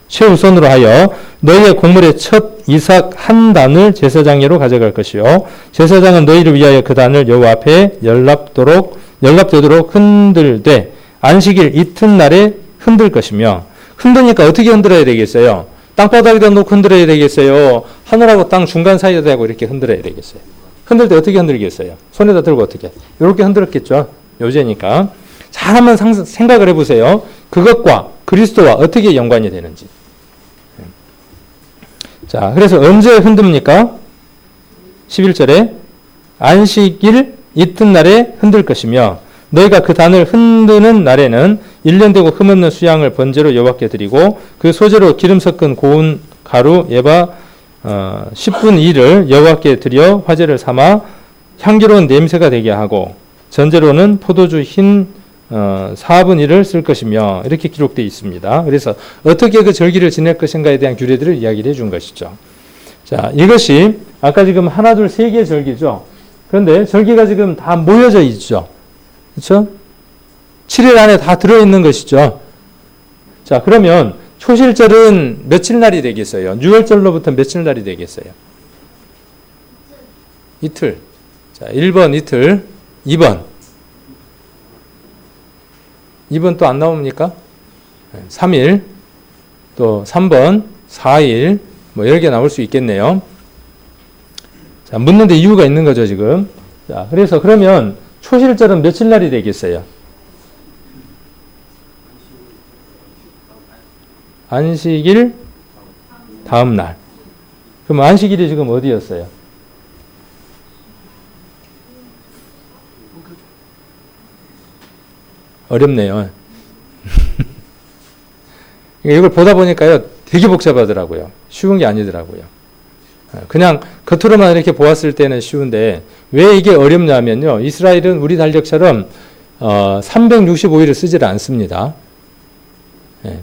Speaker 1: 최우선으로 하여 너희의 곡물의 첫 이삭 한 단을 제사장에로 가져갈 것이요 제사장은 너희를 위하여 그 단을 여호와 앞에 연락되도록 흔들되 안식일 이튿날에 흔들 것이며 흔드니까 어떻게 흔들어야 되겠어요? 땅바닥에다 놓고 흔들어야 되겠어요? 하늘하고 땅 중간 사이에다 대고 이렇게 흔들어야 되겠어요? 흔들 때 어떻게 흔들겠어요? 손에다 들고 어떻게? 이렇게 흔들었겠죠? 요제니까. 잘 한번 생각을 해보세요. 그것과 그리스도와 어떻게 연관이 되는지. 자, 그래서 언제 흔듭니까? 11절에 안식일 이튿날에 흔들 것이며 너희가 그 단을 흔드는 날에는 1년 되고 흠없는 수양을 번제로 여호와께 드리고 그 소재로 기름 섞은 고운 가루 예바 10분 2를 여호와께 드려 화제를 삼아 향기로운 냄새가 되게 하고 전제로는 포도주 흰 4분 1을 쓸 것이며 이렇게 기록되어 있습니다. 그래서 어떻게 그 절기를 지낼 것인가에 대한 규례들을 이야기를 해준 것이죠. 자, 이것이 아까 지금 하나 둘 세 개의 절기죠. 그런데 절기가 지금 다 모여져 있죠. 그렇죠? 7일 안에 다 들어있는 것이죠. 자, 그러면 초실절은 며칠 날이 되겠어요? 6월절로부터 며칠 날이 되겠어요? 이틀. 자, 1번 이틀, 2번 또 안 나옵니까? 3일, 또 3번, 4일, 뭐 여러 개 나올 수 있겠네요. 자, 묻는데 이유가 있는 거죠, 지금. 자, 그래서 그러면 초실절은 며칠 날이 되겠어요? 안식일 다음 날. 그럼 안식일이 지금 어디였어요? 어렵네요. 이걸 보다 보니까요, 되게 복잡하더라고요. 쉬운 게 아니더라고요. 그냥 겉으로만 이렇게 보았을 때는 쉬운데, 왜 이게 어렵냐면요, 이스라엘은 우리 달력처럼 365일을 쓰질 않습니다.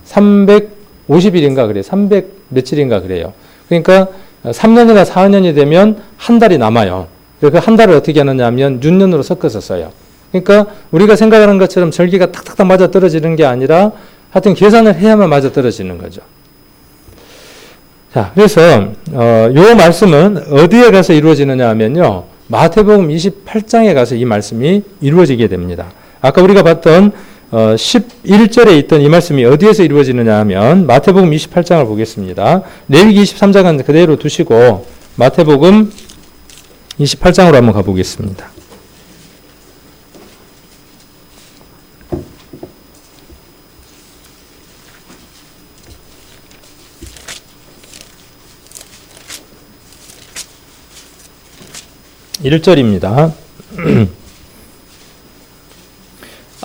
Speaker 1: 350일인가 그래요. 300 며칠인가 그래요. 그러니까 3년이나 4년이 되면 한 달이 남아요. 그 한 달을 어떻게 하느냐 하면 윤년으로 섞어서 써요. 그러니까 우리가 생각하는 것처럼 절기가 탁탁탁 맞아 떨어지는 게 아니라 하여튼 계산을 해야만 맞아 떨어지는 거죠. 자, 그래서 요 말씀은 어디에 가서 이루어지느냐 하면요, 마태복음 28장에 가서 이 말씀이 이루어지게 됩니다. 아까 우리가 봤던 11절에 있던 이 말씀이 어디에서 이루어지느냐 하면 마태복음 28장을 보겠습니다. 레위기 23장은 그대로 두시고 마태복음 28장으로 한번 가보겠습니다. (1절입니다)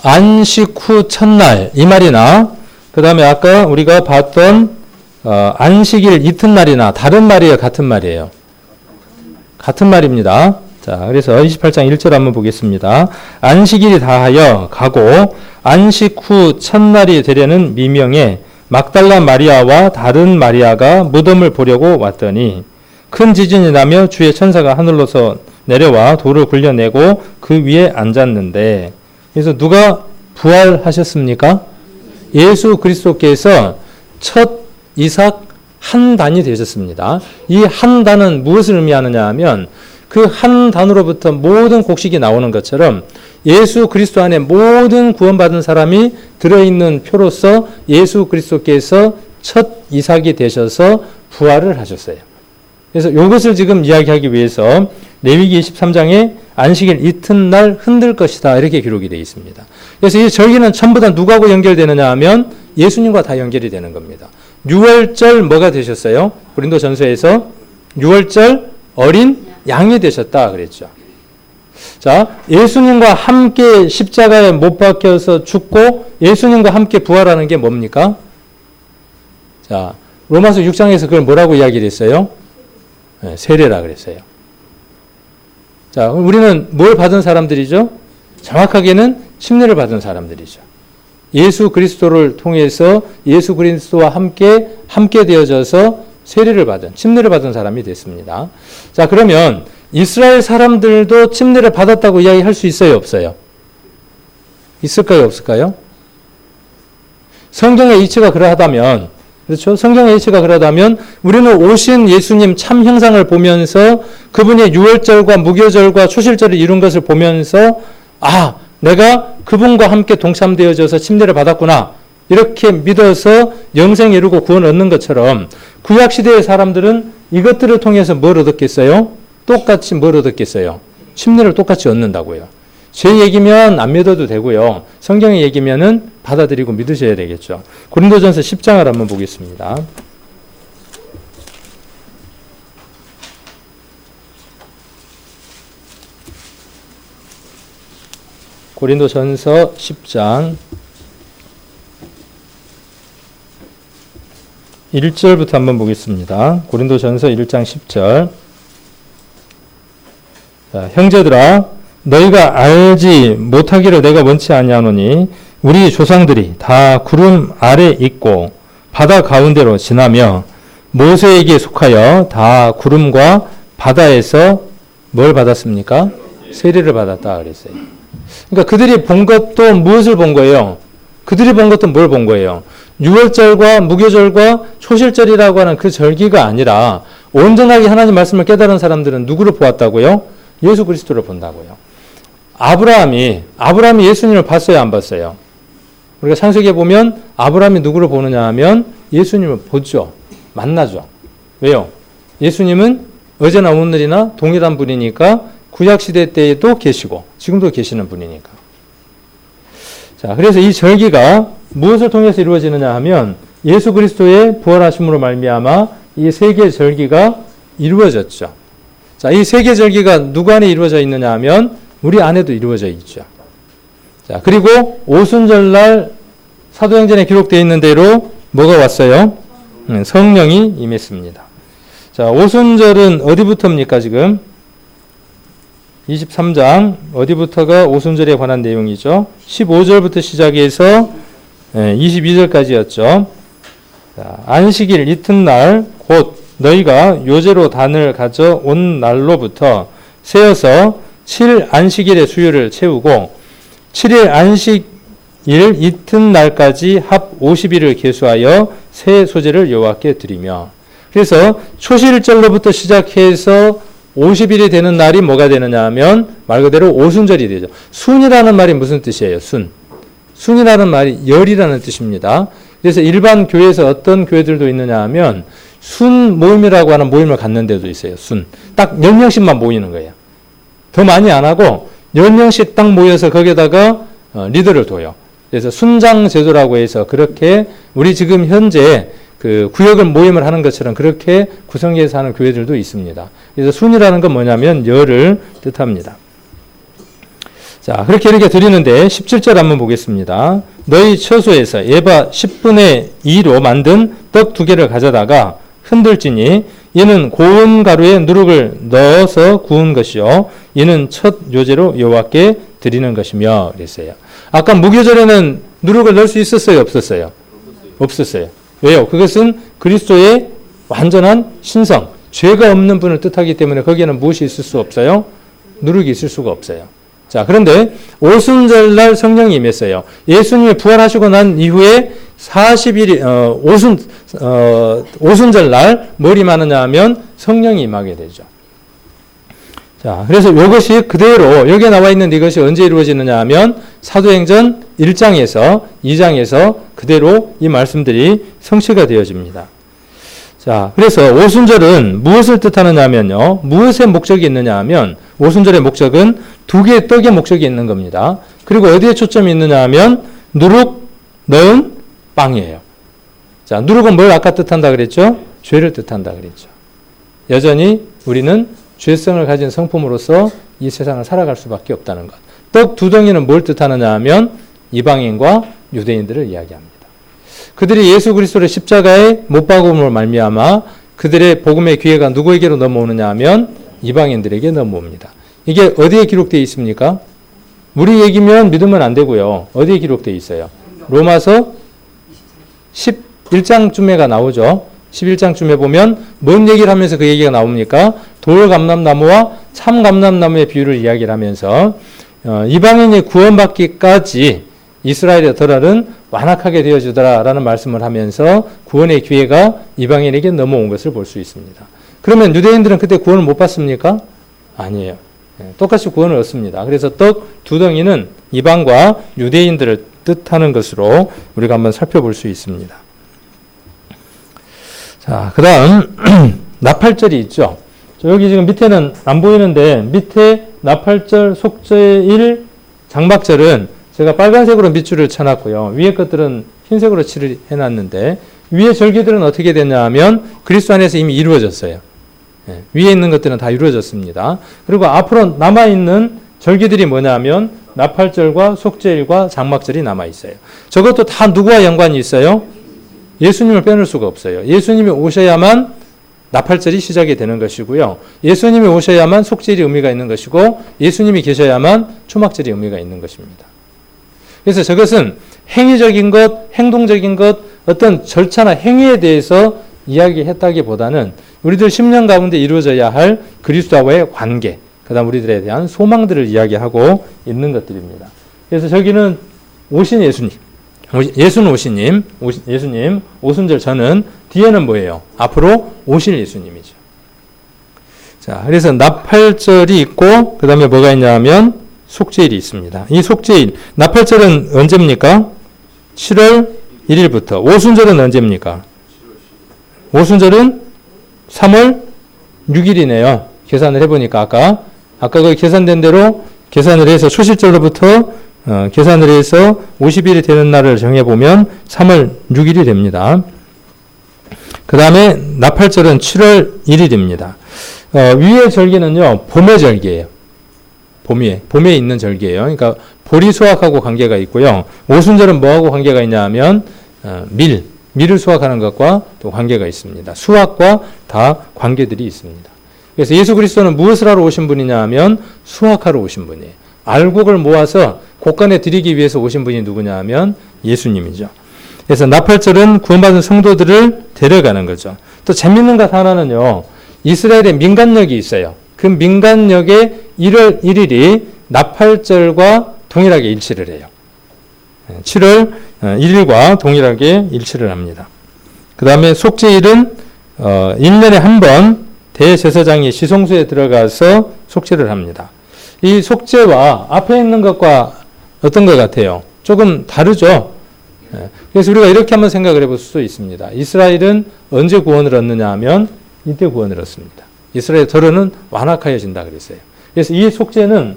Speaker 1: 안식 후 첫날 이 말이나 그 다음에 아까 우리가 봤던 안식일 이튿날이나 다른 말이에요, 같은 말이에요? 같은 말입니다. 자, 그래서 28장 1절 한번 보겠습니다. 안식일이 다하여 가고 안식 후 첫날이 되려는 미명에 막달라 마리아와 다른 마리아가 무덤을 보려고 왔더니 큰 지진이 나며 주의 천사가 하늘로서 내려와 돌을 굴려내고 그 위에 앉았는데, 그래서 누가 부활하셨습니까? 예수 그리스도께서 첫 이삭 한 단이 되셨습니다. 이 한 단은 무엇을 의미하느냐 하면 그 한 단으로부터 모든 곡식이 나오는 것처럼 예수 그리스도 안에 모든 구원받은 사람이 들어있는 표로서 예수 그리스도께서 첫 이삭이 되셔서 부활을 하셨어요. 그래서 이것을 지금 이야기하기 위해서 레위기 23장에 안식일 이튿날 흔들 것이다 이렇게 기록이 되어 있습니다. 그래서 이 절기는 전부 다 누구하고 연결되느냐 하면 예수님과 다 연결이 되는 겁니다. 6월절 뭐가 되셨어요? 고린도전서에서 6월절 어린 양이 되셨다 그랬죠. 자, 예수님과 함께 십자가에 못 박혀서 죽고 예수님과 함께 부활하는 게 뭡니까? 자, 로마서 6장에서 그걸 뭐라고 이야기를 했어요? 네, 세례라 그랬어요. 자, 우리는 뭘 받은 사람들이죠? 정확하게는 침례를 받은 사람들이죠. 예수 그리스도를 통해서 예수 그리스도와 함께 되어져서 세례를 받은, 침례를 받은 사람이 됐습니다. 자, 그러면 이스라엘 사람들도 침례를 받았다고 이야기할 수 있어요, 없어요? 있을까요, 없을까요? 성경의 이치가 그러하다면, 그렇죠? 성경의 이치가 그러하다면 우리는 오신 예수님 참 형상을 보면서 그분의 유월절과 무교절과 초실절을 이룬 것을 보면서 아, 내가 그분과 함께 동참되어져서 침례를 받았구나. 이렇게 믿어서 영생 이루고 구원 얻는 것처럼 구약시대의 사람들은 이것들을 통해서 뭘 얻었겠어요? 똑같이 뭘 얻었겠어요? 침례를 똑같이 얻는다고요. 제 얘기면 안 믿어도 되고요. 성경의 얘기면은 받아들이고 믿으셔야 되겠죠. 고린도전서 10장을 한번 보겠습니다. 고린도전서 10장 1절부터 한번 보겠습니다. 고린도전서 1장 10절. 자, 형제들아 너희가 알지 못하기를 내가 원치 아니하노니 우리 조상들이 다 구름 아래 있고 바다 가운데로 지나며 모세에게 속하여 다 구름과 바다에서 뭘 받았습니까? 세례를 받았다 그랬어요. 그러니까 그들이 본 것도 무엇을 본 거예요? 그들이 본 것도 뭘 본 거예요? 유월절과 무교절과 초실절이라고 하는 그 절기가 아니라 온전하게 하나님 말씀을 깨달은 사람들은 누구를 보았다고요? 예수 그리스도를 본다고요. 아브라함이 예수님을 봤어요, 안 봤어요? 우리가 창세기에 보면 아브라함이 누구를 보느냐 하면 예수님을 보죠. 만나죠. 왜요? 예수님은 어제나 오늘이나 동일한 분이니까 구약시대 때에도 계시고 지금도 계시는 분이니까. 자, 그래서 이 절기가 무엇을 통해서 이루어지느냐 하면 예수 그리스도의 부활하심으로 말미암아 이 세 개의 절기가 이루어졌죠. 자, 이 세 개의 절기가 누구 안에 이루어져 있느냐 하면 우리 안에도 이루어져 있죠. 자, 그리고 오순절날 사도행전에 기록되어 있는 대로 뭐가 왔어요? 성령이 임했습니다. 자, 오순절은 어디부터입니까, 지금? 23장, 어디부터가 오순절에 관한 내용이죠? 15절부터 시작해서 22절까지였죠. 자, 안식일 이튿날, 곧 너희가 요제로 단을 가져 온 날로부터 세어서 7일 안식일의 수요를 채우고 7일 안식일 이튿날까지 합 50일을 계수하여 새 소제를 여호와께 드리며, 그래서 초실절로부터 시작해서 50일이 되는 날이 뭐가 되느냐 하면 말 그대로 오순절이 되죠. 순이라는 말이 무슨 뜻이에요? 순이라는 말이 열이라는 뜻입니다. 그래서 일반 교회에서 어떤 교회들도 있느냐 하면 순 모임이라고 하는 모임을 갖는 데도 있어요. 순. 딱 10명씩만 모이는 거예요. 더 많이 안 하고 10명씩 딱 모여서 거기에다가 리더를 둬요. 그래서 순장 제도라고 해서 그렇게 우리 지금 현재 그 구역을 모임을 하는 것처럼 그렇게 구성해서 하는 교회들도 있습니다. 그래서 순이라는 건 뭐냐면 열을 뜻합니다. 자, 그렇게 이렇게 드리는데 17절 한번 보겠습니다. 너희 처소에서 에바 10분의 2로 만든 떡 2개를 가져다가 흔들지니 이는 고운 가루에 누룩을 넣어서 구운 것이요 이는 첫 요제로 여호와께 드리는 것이며 그랬어요. 아까 무교절에는 누룩을 넣을 수 있었어요, 없었어요? 없었어요. 왜요? 그것은 그리스도의 완전한 신성, 죄가 없는 분을 뜻하기 때문에 거기에는 무엇이 있을 수 없어요? 누룩이 있을 수가 없어요. 자, 그런데 오순절날 성령이 임했어요. 예수님이 부활하시고 난 이후에 40일이 오순절날 뭘 임하느냐 하면 성령이 임하게 되죠. 자, 그래서 이것이 그대로 여기에 나와 있는 이것이 언제 이루어지느냐 하면 사도행전 1장에서 2장에서 그대로 이 말씀들이 성취가 되어집니다. 자, 그래서 오순절은 무엇을 뜻하느냐 하면요. 무엇의 목적이 있느냐 하면 오순절의 목적은 2개의 떡의 목적이 있는 겁니다. 그리고 어디에 초점이 있느냐 하면 누룩 넣은 빵이에요. 자, 누룩은 뭘 아까 뜻한다 그랬죠? 죄를 뜻한다 그랬죠. 여전히 우리는 죄성을 가진 성품으로서 이 세상을 살아갈 수밖에 없다는 것. 떡 2덩이는 뭘 뜻하느냐 하면 이방인과 유대인들을 이야기합니다. 그들이 예수 그리스도를 십자가에 못 박음으로 말미암아 그들의 복음의 기회가 누구에게로 넘어오느냐 하면 이방인들에게 넘어옵니다. 이게 어디에 기록되어 있습니까? 우리 얘기면 믿으면 안 되고요. 어디에 기록되어 있어요? 로마서 11장쯤에가 나오죠. 11장쯤에 보면 뭔 얘기를 하면서 그 얘기가 나옵니까? 돌감람나무와 참감람나무의 비유를 이야기를 하면서 이방인이 구원받기까지 이스라엘의 덜은 완악하게 되어주더라라는 말씀을 하면서 구원의 기회가 이방인에게 넘어온 것을 볼 수 있습니다. 그러면 유대인들은 그때 구원을 못 받습니까? 아니에요. 똑같이 구원을 얻습니다. 그래서 떡 2덩이는 이방과 유대인들을 뜻하는 것으로 우리가 한번 살펴볼 수 있습니다. 자, 그 다음 나팔절이 있죠. 여기 지금 밑에는 안 보이는데 밑에 나팔절, 속죄일, 장막절은 제가 빨간색으로 밑줄을 쳐놨고요. 위에 것들은 흰색으로 칠을 해놨는데 위에 절기들은 어떻게 됐냐 하면 그리스도 안에서 이미 이루어졌어요. 위에 있는 것들은 다 이루어졌습니다. 그리고 앞으로 남아있는 절기들이 뭐냐면 나팔절과 속죄일과 장막절이 남아있어요. 저것도 다 누구와 연관이 있어요? 예수님을 빼놓을 수가 없어요. 예수님이 오셔야만 나팔절이 시작이 되는 것이고요. 예수님이 오셔야만 속죄일이 의미가 있는 것이고 예수님이 계셔야만 초막절이 의미가 있는 것입니다. 그래서 저것은 행위적인 것, 행동적인 것, 어떤 절차나 행위에 대해서 이야기했다기보다는 우리들 10년 가운데 이루어져야 할 그리스도와의 관계, 그 다음 우리들에 대한 소망들을 이야기하고 있는 것들입니다. 그래서 저기는 오신 예수님, 예수는 예수님, 오순절 전은 뒤에는 뭐예요? 앞으로 오실 예수님이죠. 자, 그래서 나팔절이 있고, 그 다음에 뭐가 있냐 하면 속죄일이 있습니다. 이 속죄일, 나팔절은 언제입니까? 7월 1일부터. 오순절은 언제입니까? 오순절은 3월 6일이네요. 계산을 해보니까 아까 그 계산된 대로 계산을 해서 초실절로부터 계산을 해서 50일이 되는 날을 정해보면 3월 6일이 됩니다. 그 다음에 나팔절은 7월 1일입니다. 위의 절기는요, 봄의 절기예요. 봄에 있는 절기예요. 그러니까 보리 수확하고 관계가 있고요. 오순절은 뭐하고 관계가 있냐 하면 밀, 밀을 수확하는 것과 또 관계가 있습니다. 수확과 다 관계들이 있습니다. 그래서 예수 그리스도는 무엇을 하러 오신 분이냐 하면 수확하러 오신 분이에요. 알곡을 모아서 곳간에 드리기 위해서 오신 분이 누구냐 하면 예수님이죠. 그래서 나팔절은 구원받은 성도들을 데려가는 거죠. 또 재밌는 것 하나는요. 이스라엘에 민간력이 있어요. 그 민간력의 1월 1일이 나팔절과 동일하게 일치를 해요. 7월 1일과 동일하게 일치를 합니다. 그 다음에 속죄일은 1년에 한 번 대제사장이 시송소에 들어가서 속죄를 합니다. 이 속죄와 앞에 있는 것과 어떤 것 같아요? 조금 다르죠? 그래서 우리가 이렇게 한번 생각을 해볼 수도 있습니다. 이스라엘은 언제 구원을 얻느냐 하면 이때 구원을 얻습니다. 이스라엘 더러는 완악하여진다 그랬어요. 그래서 이 속죄는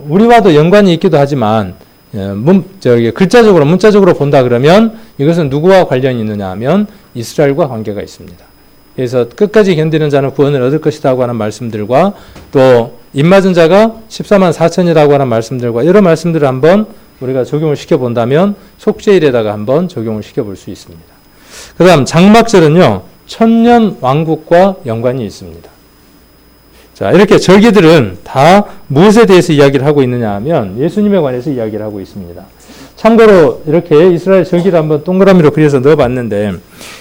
Speaker 1: 우리와도 연관이 있기도 하지만 글자적으로 문자적으로 본다 그러면 이것은 누구와 관련이 있느냐 하면 이스라엘과 관계가 있습니다. 그래서 끝까지 견디는 자는 구원을 얻을 것이라고 하는 말씀들과 또 입맞은 자가 14만 4천이라고 하는 말씀들과 여러 말씀들을 한번 우리가 적용을 시켜본다면 속죄일에다가 한번 적용을 시켜볼 수 있습니다. 그 다음 장막절은요. 천년 왕국과 연관이 있습니다. 자, 이렇게 절기들은 다 무엇에 대해서 이야기를 하고 있느냐 하면 예수님에 관해서 이야기를 하고 있습니다. 참고로 이렇게 이스라엘 절기를 한번 동그라미로 그려서 넣어봤는데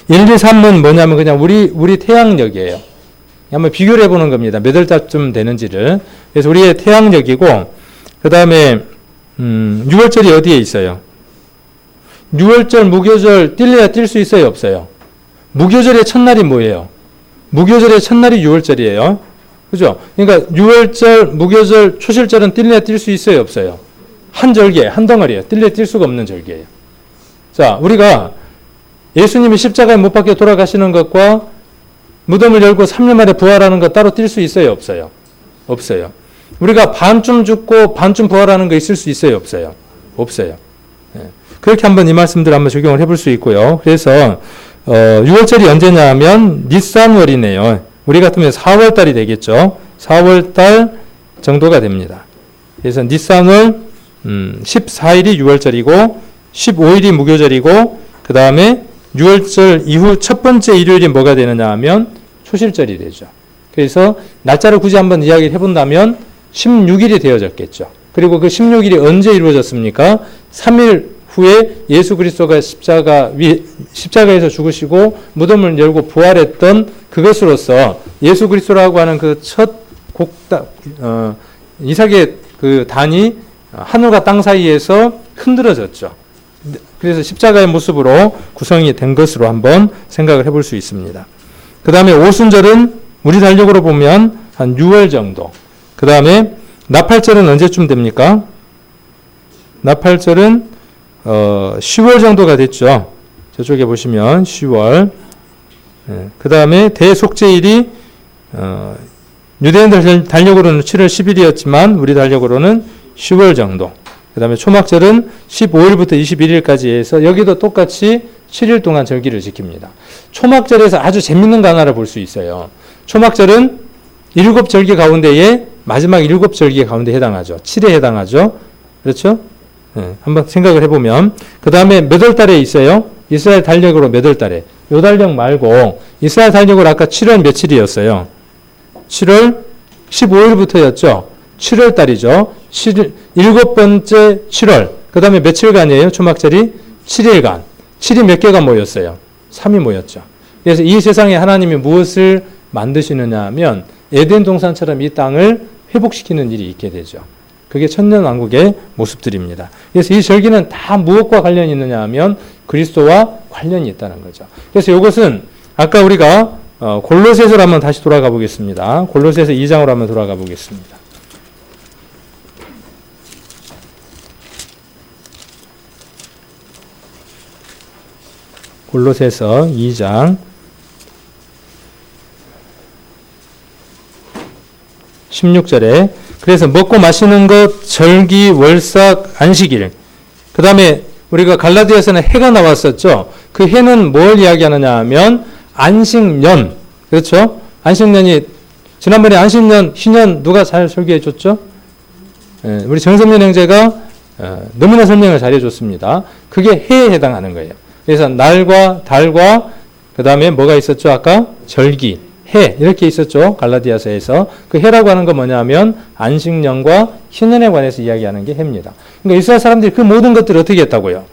Speaker 1: 1, 2, 3은 뭐냐면 그냥 우리 태양력이에요. 한번 비교를 해보는 겁니다. 몇 월달쯤 되는지를. 그래서 우리의 태양력이고 그 다음에 6월절이 어디에 있어요? 6월절 무교절 뛸래야 뛸 수 있어요? 없어요? 무교절의 첫날이 뭐예요? 무교절의 첫날이 6월절이에요. 그죠? 그러니까 6월절, 무교절, 초실절은 뛸래야 뛸 수 있어요? 없어요? 한 절기에, 한 덩어리예요. 뛸래야 뛸 수가 없는 절기예요. 자, 우리가 예수님이 십자가에 못 박혀 돌아가시는 것과 무덤을 열고 3년 만에 부활하는 것 따로 뛸 수 있어요? 없어요? 없어요. 우리가 반쯤 죽고 반쯤 부활하는 거 있을 수 있어요? 없어요? 없어요. 네. 그렇게 한번 이 말씀들 한번 적용을 해볼 수 있고요. 그래서 6월절이 언제냐 하면 니산월이네요. 우리 같으면 4월달이 되겠죠. 4월달 정도가 됩니다. 그래서 니산월 14일이 6월절이고 15일이 무교절이고 그 다음에 6월절 이후 첫 번째 일요일이 뭐가 되느냐 하면 초실절이 되죠. 그래서 날짜를 굳이 한번 이야기를 해본다면 16일이 되어졌겠죠. 그리고 그 16일이 언제 이루어졌습니까? 3일 후에 예수 그리스도가 십자가에서 죽으시고 무덤을 열고 부활했던 그것으로서 예수 그리스도라고 하는 그 첫 이삭의 그 단이 하늘과 땅 사이에서 흔들어졌죠. 그래서 십자가의 모습으로 구성이 된 것으로 한번 생각을 해볼 수 있습니다. 그 다음에 오순절은 우리 달력으로 보면 한 6월 정도. 그 다음에 나팔절은 언제쯤 됩니까? 나팔절은 10월 정도가 됐죠. 저쪽에 보시면 10월. 그 다음에 대속죄일이 유대인들 달력으로는 7월 10일이었지만 우리 달력으로는 10월 정도. 그 다음에 초막절은 15일부터 21일까지 해서 여기도 똑같이 7일 동안 절기를 지킵니다. 초막절에서 아주 재밌는 거 하나를 볼 수 있어요. 초막절은 7절기 가운데에 마지막 7절기 가운데 해당하죠. 7에 해당하죠. 그렇죠? 네, 한번 생각을 해보면 그 다음에 몇 월 달에 있어요? 이스라엘 달력으로 몇 월 달에? 요 달력 말고 이스라엘 달력으로 아까 7월 며칠이었어요? 7월 15일부터였죠. 7월 달이죠. 7번째 7월. 그 다음에 며칠간이에요? 초막절이 7일간. 7이 몇 개가 모였어요? 3이 모였죠. 그래서 이 세상에 하나님이 무엇을 만드시느냐 하면 에덴 동산처럼 이 땅을 회복시키는 일이 있게 되죠. 그게 천년왕국의 모습들입니다. 그래서 이 절기는 다 무엇과 관련이 있느냐 하면 그리스도와 관련이 있다는 거죠. 그래서 이것은 아까 우리가 골로새서로 한번 다시 돌아가 보겠습니다. 골로새서 2장으로 한번 돌아가 보겠습니다. 골로새서 2장 16절에 그래서 먹고 마시는 것, 절기, 월삭, 안식일. 그 다음에 우리가 갈라디아서는 해가 나왔었죠. 그 해는 뭘 이야기하느냐 하면 안식년. 그렇죠? 안식년이 지난번에 안식년, 희년 누가 잘 설계해 줬죠? 우리 정선민 형제가 너무나 설명을 잘해 줬습니다. 그게 해에 해당하는 거예요. 그래서 날과 달과 그 다음에 뭐가 있었죠? 아까 절기, 해 이렇게 있었죠. 갈라디아서에서. 그 해라고 하는 건 뭐냐면 안식년과 휴년에 관해서 이야기하는 게 해입니다. 그러니까 이스라엘 사람들이 그 모든 것들을 어떻게 했다고요?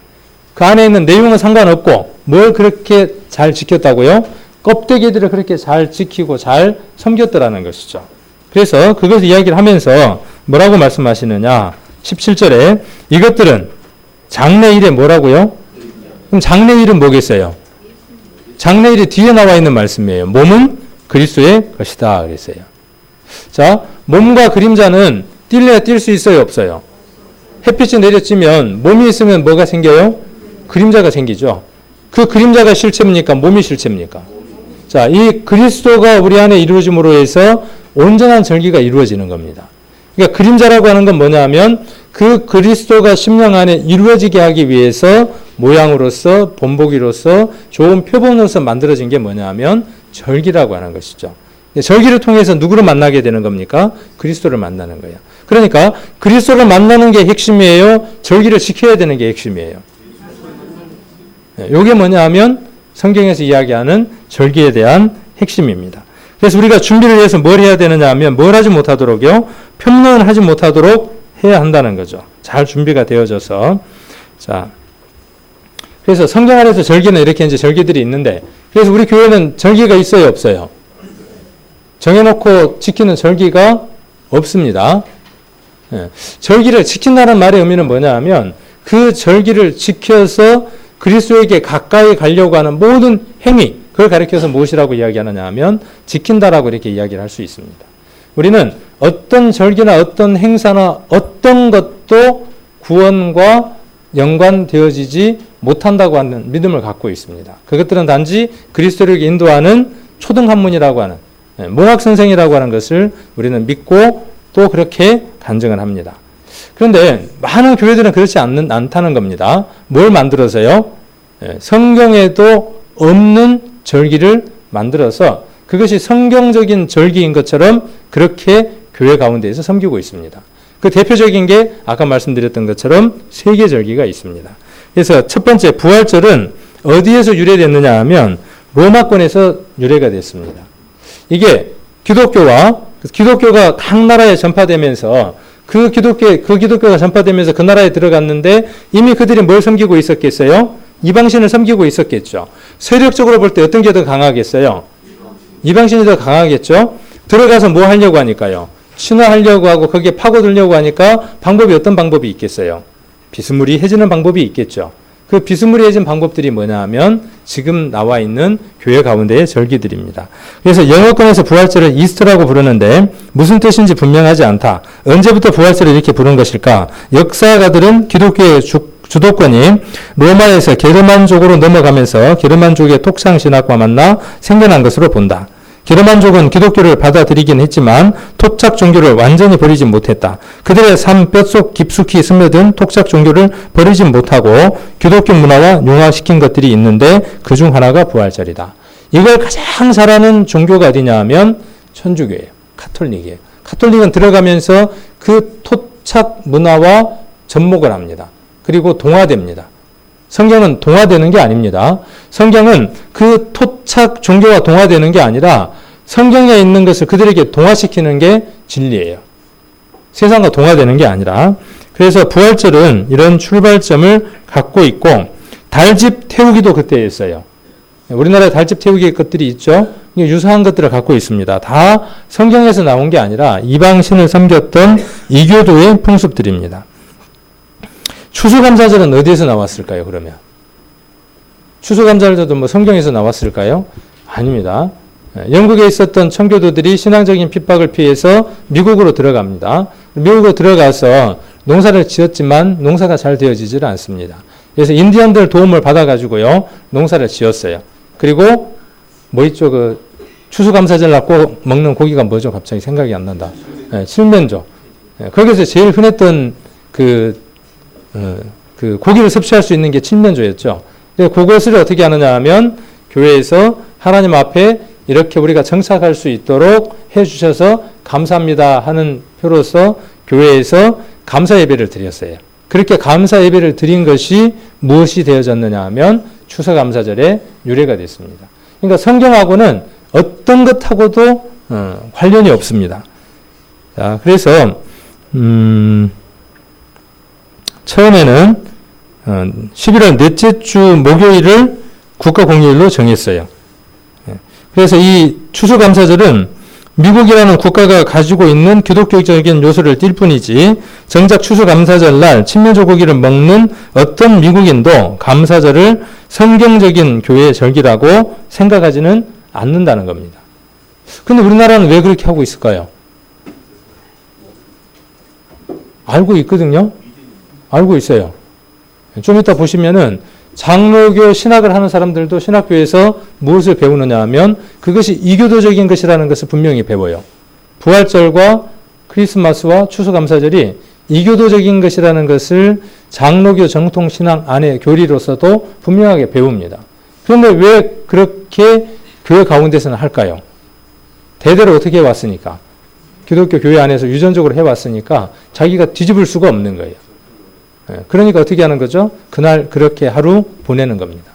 Speaker 1: 그 안에 있는 내용은 상관없고 뭘 그렇게 잘 지켰다고요? 껍데기들을 그렇게 잘 지키고 잘 섬겼더라는 것이죠. 그래서 그것을 이야기를 하면서 뭐라고 말씀하시느냐? 17절에 이것들은 장래일에 뭐라고요? 그럼 장래일은 뭐겠어요? 장래일이 뒤에 나와 있는 말씀이에요. 몸은 그리스도의 것이다 그랬어요. 자, 몸과 그림자는 뛸래야 뛸 수 있어요, 없어요? 햇빛이 내려지면 몸이 있으면 뭐가 생겨요? 그림자가 생기죠. 그 그림자가 실체입니까? 몸이 실체입니까? 자, 이 그리스도가 우리 안에 이루어짐으로 해서 온전한 절기가 이루어지는 겁니다. 그러니까 그림자라고 하는 건 뭐냐면 그 그리스도가 심령 안에 이루어지게 하기 위해서 모양으로서 본보기로서 좋은 표본으로서 만들어진 게 뭐냐면 절기라고 하는 것이죠. 절기를 통해서 누구를 만나게 되는 겁니까? 그리스도를 만나는 거예요. 그러니까 그리스도를 만나는 게 핵심이에요? 절기를 지켜야 되는 게 핵심이에요? 이게 뭐냐 하면 성경에서 이야기하는 절기에 대한 핵심입니다. 그래서 우리가 준비를 해서 뭘 해야 되느냐 하면 뭘 하지 못하도록요? 편론을 하지 못하도록 해야 한다는 거죠. 잘 준비가 되어져서. 자, 그래서 성경 안에서 절기는 이렇게 이제 절기들이 있는데, 그래서 우리 교회는 절기가 있어요, 없어요? 정해놓고 지키는 절기가 없습니다. 절기를 지킨다는 말의 의미는 뭐냐 하면 그 절기를 지켜서 그리스도에게 가까이 가려고 하는 모든 행위, 그걸 가리켜서 무엇이라고 이야기하느냐 하면 지킨다라고 이렇게 이야기를 할 수 있습니다. 우리는 어떤 절기나 어떤 행사나 어떤 것도 구원과 연관되어지지 못한다고 하는 믿음을 갖고 있습니다. 그것들은 단지 그리스도를 인도하는 초등학문이라고 하는 문학선생이라고 하는 것을 우리는 믿고 또 그렇게 간증을 합니다. 그런데 많은 교회들은 그렇지 않다는 겁니다. 뭘 만들어서요? 성경에도 없는 절기를 만들어서 그것이 성경적인 절기인 것처럼 그렇게 교회 가운데에서 섬기고 있습니다. 그 대표적인 게 아까 말씀드렸던 것처럼 세계절기가 있습니다. 그래서 첫 번째 부활절은 어디에서 유래됐느냐 하면 로마권에서 유래가 됐습니다. 이게 기독교가 각 나라에 전파되면서 그 기독교가 전파되면서 그 나라에 들어갔는데 이미 그들이 뭘 섬기고 있었겠어요? 이방신을 섬기고 있었겠죠. 세력적으로 볼 때 어떤 게 더 강하겠어요? 이방신이 더 강하겠죠. 들어가서 뭐 하려고 하니까요? 친화하려고 하고 거기에 파고들려고 하니까 어떤 방법이 있겠어요? 비스무리해지는 방법이 있겠죠. 그 비스무리해진 방법들이 뭐냐 하면 지금 나와 있는 교회 가운데의 절기들입니다. 그래서 영어권에서 부활절을 이스터라고 부르는데 무슨 뜻인지 분명하지 않다. 언제부터 부활절을 이렇게 부른 것일까? 역사가들은 기독교의 주도권이 로마에서 게르만족으로 넘어가면서 게르만족의 토착신학과 만나 생겨난 것으로 본다. 게르만족은 기독교를 받아들이긴 했지만 토착 종교를 완전히 버리지 못했다. 그들의 삶 뼛속 깊숙이 스며든 토착 종교를 버리지 못하고 기독교 문화와 융화시킨 것들이 있는데 그중 하나가 부활절이다. 이걸 가장 잘하는 종교가 어디냐 하면 천주교예요. 가톨릭이에요. 가톨릭은 들어가면서 그 토착 문화와 접목을 합니다. 그리고 동화됩니다. 성경은 동화되는 게 아닙니다. 성경은 그 토착 종교와 동화되는 게 아니라 성경에 있는 것을 그들에게 동화시키는 게 진리예요. 세상과 동화되는 게 아니라. 그래서 부활절은 이런 출발점을 갖고 있고 달집 태우기도 그때였어요. 우리나라에 달집 태우기 것들이 있죠. 유사한 것들을 갖고 있습니다. 다 성경에서 나온 게 아니라 이방신을 섬겼던 이교도의 풍습들입니다. 추수감사절은 어디에서 나왔을까요, 그러면? 추수감사절도 뭐 성경에서 나왔을까요? 아닙니다. 영국에 있었던 청교도들이 신앙적인 핍박을 피해서 미국으로 들어갑니다. 미국으로 들어가서 농사를 지었지만 농사가 잘 되어지질 않습니다. 그래서 인디언들 도움을 받아가지고요, 농사를 지었어요. 그리고 뭐 있죠, 추수감사절 날 먹는 고기가 뭐죠? 갑자기 생각이 안 난다. 칠면조. 거기서 제일 흔했던 고기를 섭취할 수 있는 게 칠면조였죠. 그것을 어떻게 하느냐 하면 교회에서 하나님 앞에 이렇게 우리가 정착할 수 있도록 해주셔서 감사합니다 하는 표로서 교회에서 감사 예배를 드렸어요. 그렇게 감사 예배를 드린 것이 무엇이 되어졌느냐 하면 추수감사절의 유래가 됐습니다. 그러니까 성경하고는 어떤 것하고도 관련이 없습니다. 자, 그래서 처음에는 11월 넷째 주 목요일을 국가공휴일로 정했어요. 그래서 이 추수감사절은 미국이라는 국가가 가지고 있는 기독교적인 요소를 띌 뿐이지 정작 추수감사절 날 친면조고기를 먹는 어떤 미국인도 감사절을 성경적인 교회의 절기라고 생각하지는 않는다는 겁니다. 근데 우리나라는 왜 그렇게 하고 있을까요? 알고 있거든요. 알고 있어요. 좀 이따 보시면은 장로교 신학을 하는 사람들도 신학교에서 무엇을 배우느냐 하면 그것이 이교도적인 것이라는 것을 분명히 배워요. 부활절과 크리스마스와 추수감사절이 이교도적인 것이라는 것을 장로교 정통신앙 안의 교리로서도 분명하게 배웁니다. 그런데 왜 그렇게 교회 가운데서는 할까요? 대대로 어떻게 해왔으니까. 기독교 교회 안에서 유전적으로 해왔으니까 자기가 뒤집을 수가 없는 거예요. 그러니까 어떻게 하는 거죠? 그날 그렇게 하루 보내는 겁니다.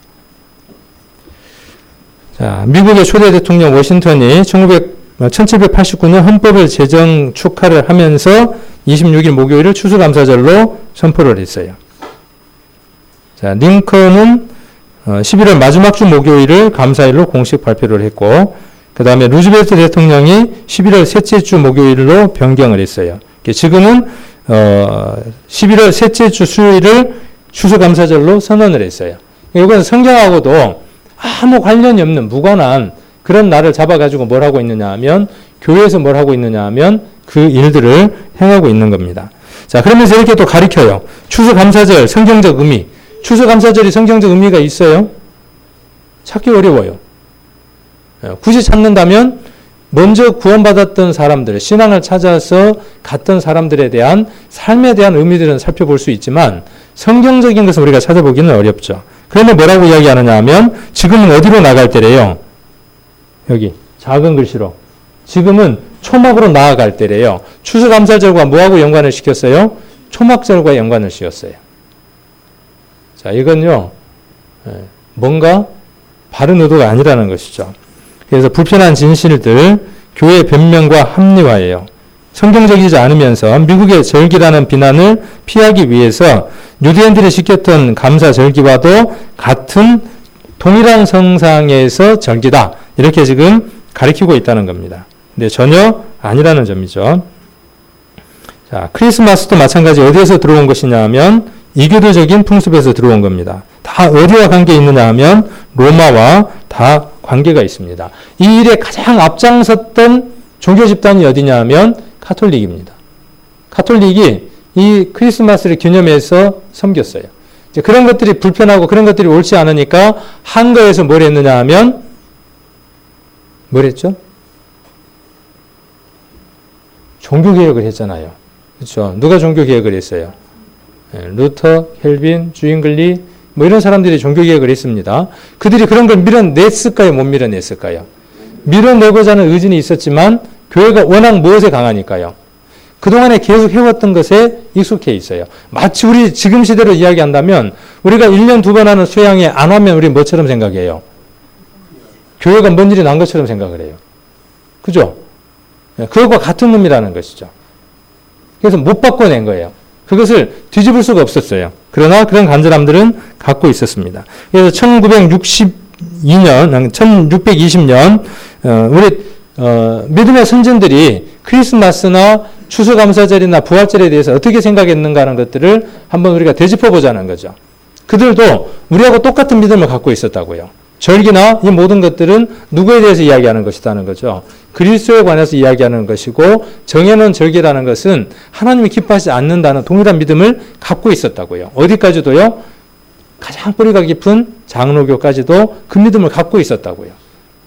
Speaker 1: 자, 미국의 초대 대통령 워싱턴이 1789년 헌법을 제정 축하를 하면서 26일 목요일을 추수감사절로 선포를 했어요. 자, 링컨은 11월 마지막 주 목요일을 감사일로 공식 발표를 했고, 그 다음에 루즈벨트 대통령이 11월 셋째 주 목요일로 변경을 했어요. 지금은 11월 셋째 주 수요일을 추수감사절로 선언을 했어요. 이건 성경하고도 아무 관련이 없는 무관한 그런 날을 잡아가지고 뭘 하고 있느냐 하면 교회에서 뭘 하고 있느냐 하면 그 일들을 행하고 있는 겁니다. 자, 그러면서 이렇게 또 가르쳐요. 추수감사절 성경적 의미. 추수감사절이 성경적 의미가 있어요? 찾기 어려워요. 굳이 찾는다면 먼저 구원받았던 사람들, 신앙을 찾아서 갔던 사람들에 대한 삶에 대한 의미들은 살펴볼 수 있지만 성경적인 것을 우리가 찾아보기는 어렵죠. 그런데 뭐라고 이야기하느냐 하면 지금은 어디로 나갈 때래요? 여기 작은 글씨로. 지금은 초막으로 나아갈 때래요. 추수감사절과 뭐하고 연관을 시켰어요? 초막절과 연관을 시켰어요. 자, 이건요, 뭔가 바른 의도가 아니라는 것이죠. 그래서 불편한 진실들, 교회 변명과 합리화예요. 성경적이지 않으면서 미국의 절기라는 비난을 피하기 위해서 유대인들이 지켰던 감사 절기와도 같은 동일한 성상에서 절기다. 이렇게 지금 가리키고 있다는 겁니다. 근데 전혀 아니라는 점이죠. 자, 크리스마스도 마찬가지 어디에서 들어온 것이냐 하면 이교도적인 풍습에서 들어온 겁니다. 다 어디와 관계 있느냐 하면 로마와 다 관계가 있습니다. 이 일에 가장 앞장섰던 종교 집단이 어디냐 하면 카톨릭입니다. 카톨릭이 이 크리스마스를 기념해서 섬겼어요. 이제 그런 것들이 불편하고 그런 것들이 옳지 않으니까 한거에서 뭘 했느냐 하면 뭘 했죠? 종교개혁을 했잖아요. 그렇죠? 누가 종교개혁을 했어요? 루터, 켈빈, 주잉글리 뭐 이런 사람들이 종교개혁을 했습니다. 그들이 그런 걸 밀어냈을까요? 못 밀어냈을까요? 밀어내고자 하는 의진이 있었지만 교회가 워낙 무엇에 강하니까요. 그동안에 계속 해왔던 것에 익숙해 있어요. 마치 우리 지금 시대로 이야기한다면 우리가 1년 2번 하는 수양회 안 하면 우리 뭐처럼 생각해요? 교회가 뭔 일이 난 것처럼 생각을 해요. 그죠? 그것과 같은 놈이라는 것이죠. 그래서 못 바꿔낸 거예요. 그것을 뒤집을 수가 없었어요. 그러나 그런 간절함들은 갖고 있었습니다. 그래서 1620년 우리 믿음의 선진들이 크리스마스나 추수감사절이나 부활절에 대해서 어떻게 생각했는가 하는 것들을 한번 우리가 되짚어보자는 거죠. 그들도 우리하고 똑같은 믿음을 갖고 있었다고요. 절기나 이 모든 것들은 누구에 대해서 이야기하는 것이라는 거죠. 그리스도에 관해서 이야기하는 것이고 정해놓은 절기라는 것은 하나님이 기뻐하지 않는다는 동일한 믿음을 갖고 있었다고요. 어디까지도요? 가장 뿌리가 깊은 장로교까지도 그 믿음을 갖고 있었다고요.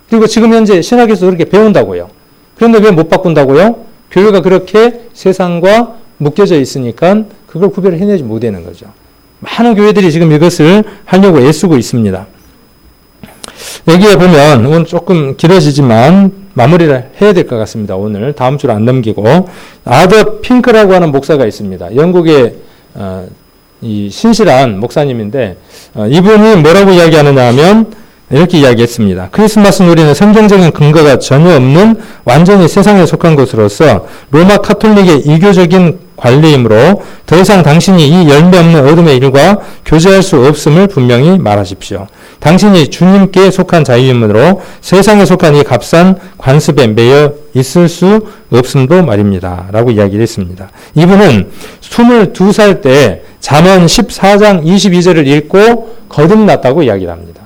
Speaker 1: 그리고 지금 현재 신학에서 그렇게 배운다고요. 그런데 왜 못 바꾼다고요? 교회가 그렇게 세상과 묶여져 있으니까 그걸 구별을 해내지 못하는 거죠. 많은 교회들이 지금 이것을 하려고 애쓰고 있습니다. 여기에 보면 오늘 조금 길어지지만 마무리를 해야 될 것 같습니다. 오늘 다음 주로 안 넘기고 아더 핑크라고 하는 목사가 있습니다. 영국의 이 신실한 목사님인데 이분이 뭐라고 이야기하느냐 하면 이렇게 이야기했습니다. 크리스마스 놀이는 성경적인 근거가 전혀 없는 완전히 세상에 속한 것으로서 로마 카톨릭의 이교적인 관리이므로 더 이상 당신이 이 열매 없는 어둠의 일과 교제할 수 없음을 분명히 말하십시오. 당신이 주님께 속한 자유이므로 세상에 속한 이 값싼 관습에 매여 있을 수 없음도 말입니다. 라고 이야기를 했습니다. 이분은 22살 때 잠언 14장 22절을 읽고 거듭났다고 이야기를 합니다.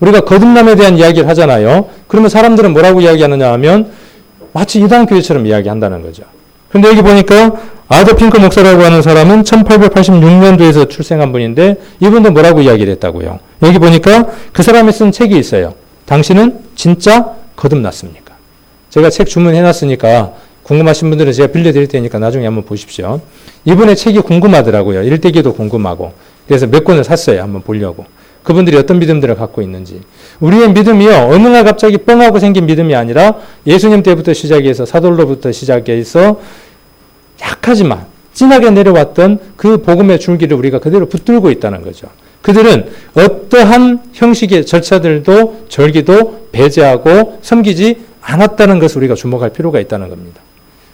Speaker 1: 우리가 거듭남에 대한 이야기를 하잖아요. 그러면 사람들은 뭐라고 이야기하느냐 하면 마치 이단교회처럼 이야기한다는 거죠. 근데 여기 보니까 아더 핑크 목사라고 하는 사람은 1886년도에서 출생한 분인데 이분도 뭐라고 이야기를 했다고요. 여기 보니까 그 사람이 쓴 책이 있어요. 당신은 진짜 거듭났습니까? 제가 책 주문해놨으니까 궁금하신 분들은 제가 빌려드릴 테니까 나중에 한번 보십시오. 이분의 책이 궁금하더라고요. 일대기도 궁금하고. 그래서 몇 권을 샀어요. 한번 보려고. 그분들이 어떤 믿음들을 갖고 있는지. 우리의 믿음이요, 어느 날 갑자기 뻥하고 생긴 믿음이 아니라 예수님 때부터 시작해서 사도로부터 시작해서 약하지만 진하게 내려왔던 그 복음의 줄기를 우리가 그대로 붙들고 있다는 거죠. 그들은 어떠한 형식의 절차들도 절기도 배제하고 섬기지 않았다는 것을 우리가 주목할 필요가 있다는 겁니다.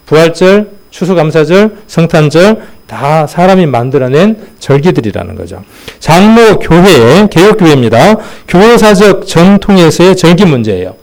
Speaker 1: 부활절, 추수감사절, 성탄절 다 사람이 만들어낸 절기들이라는 거죠. 장로 교회의 개혁교회입니다. 교회사적 전통에서의 절기 문제예요.